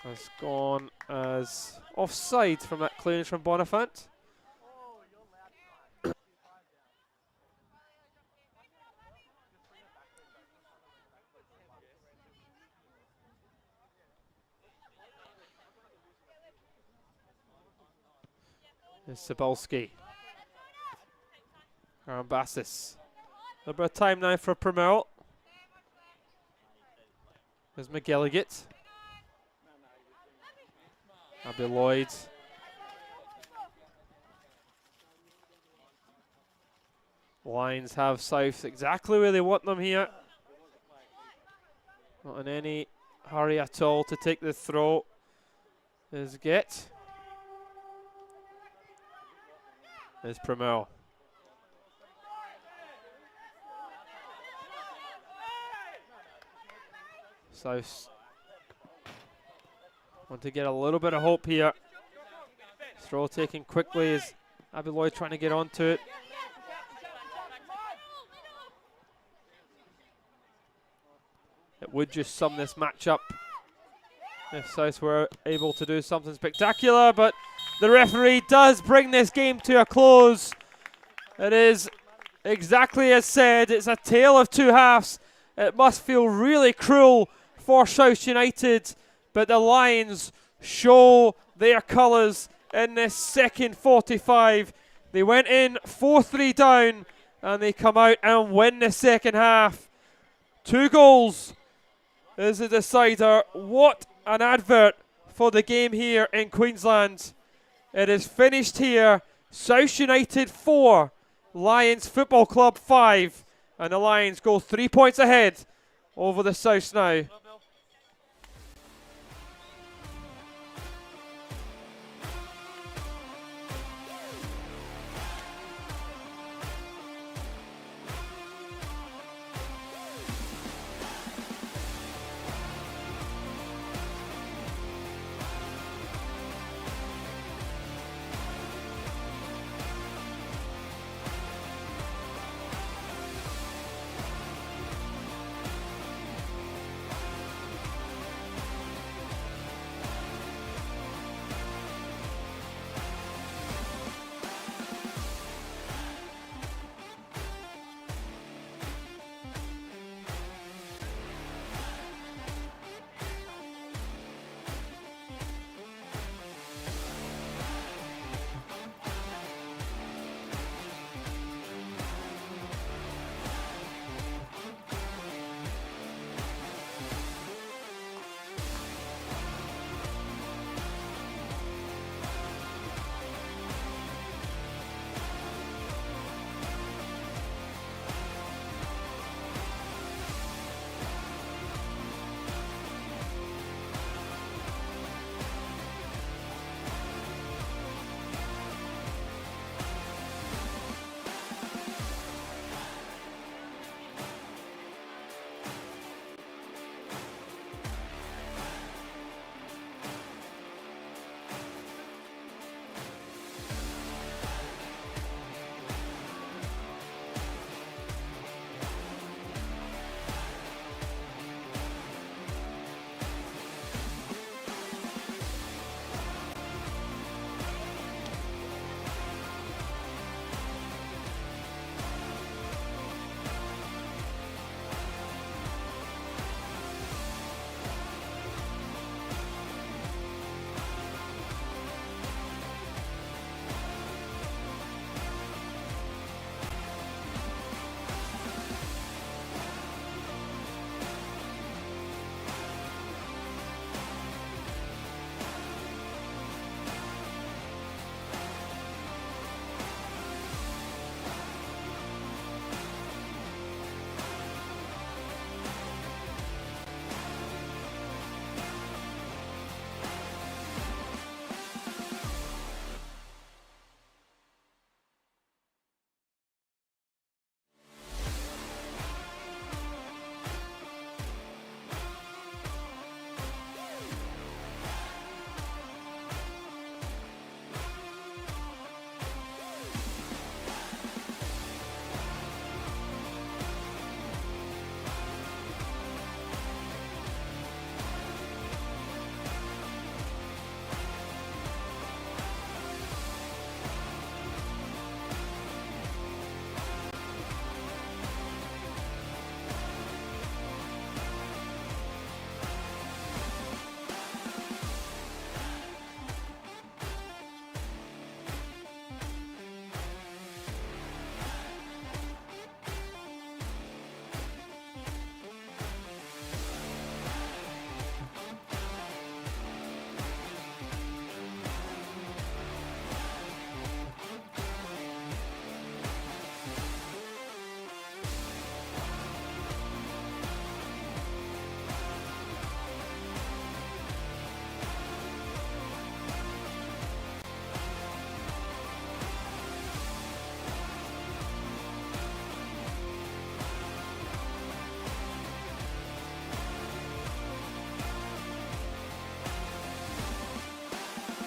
Has gone as offside from that clearance from Bonifant. There's Sabolski. Karambassis. A bit of time now for Primel. There's McGilligan. Abby Lloyd. Lions have South exactly where they want them here. Not in any hurry at all to take the throw. There's Get. There's Primel. South want to get a little bit of hope here. Throw taken quickly as Abby Lloyd trying to get onto it. It would just sum this match up if South were able to do something spectacular, but the referee does bring this game to a close. It is exactly as said. It's a tale of two halves. It must feel really cruel for South United, but the Lions show their colours in this second 45. They went in 4-3 down and they come out and win the second half. 2 goals is the decider. What an advert for the game here in Queensland. It is finished here. South United 4, Lions Football Club 5, and the Lions go 3 points ahead over the South now.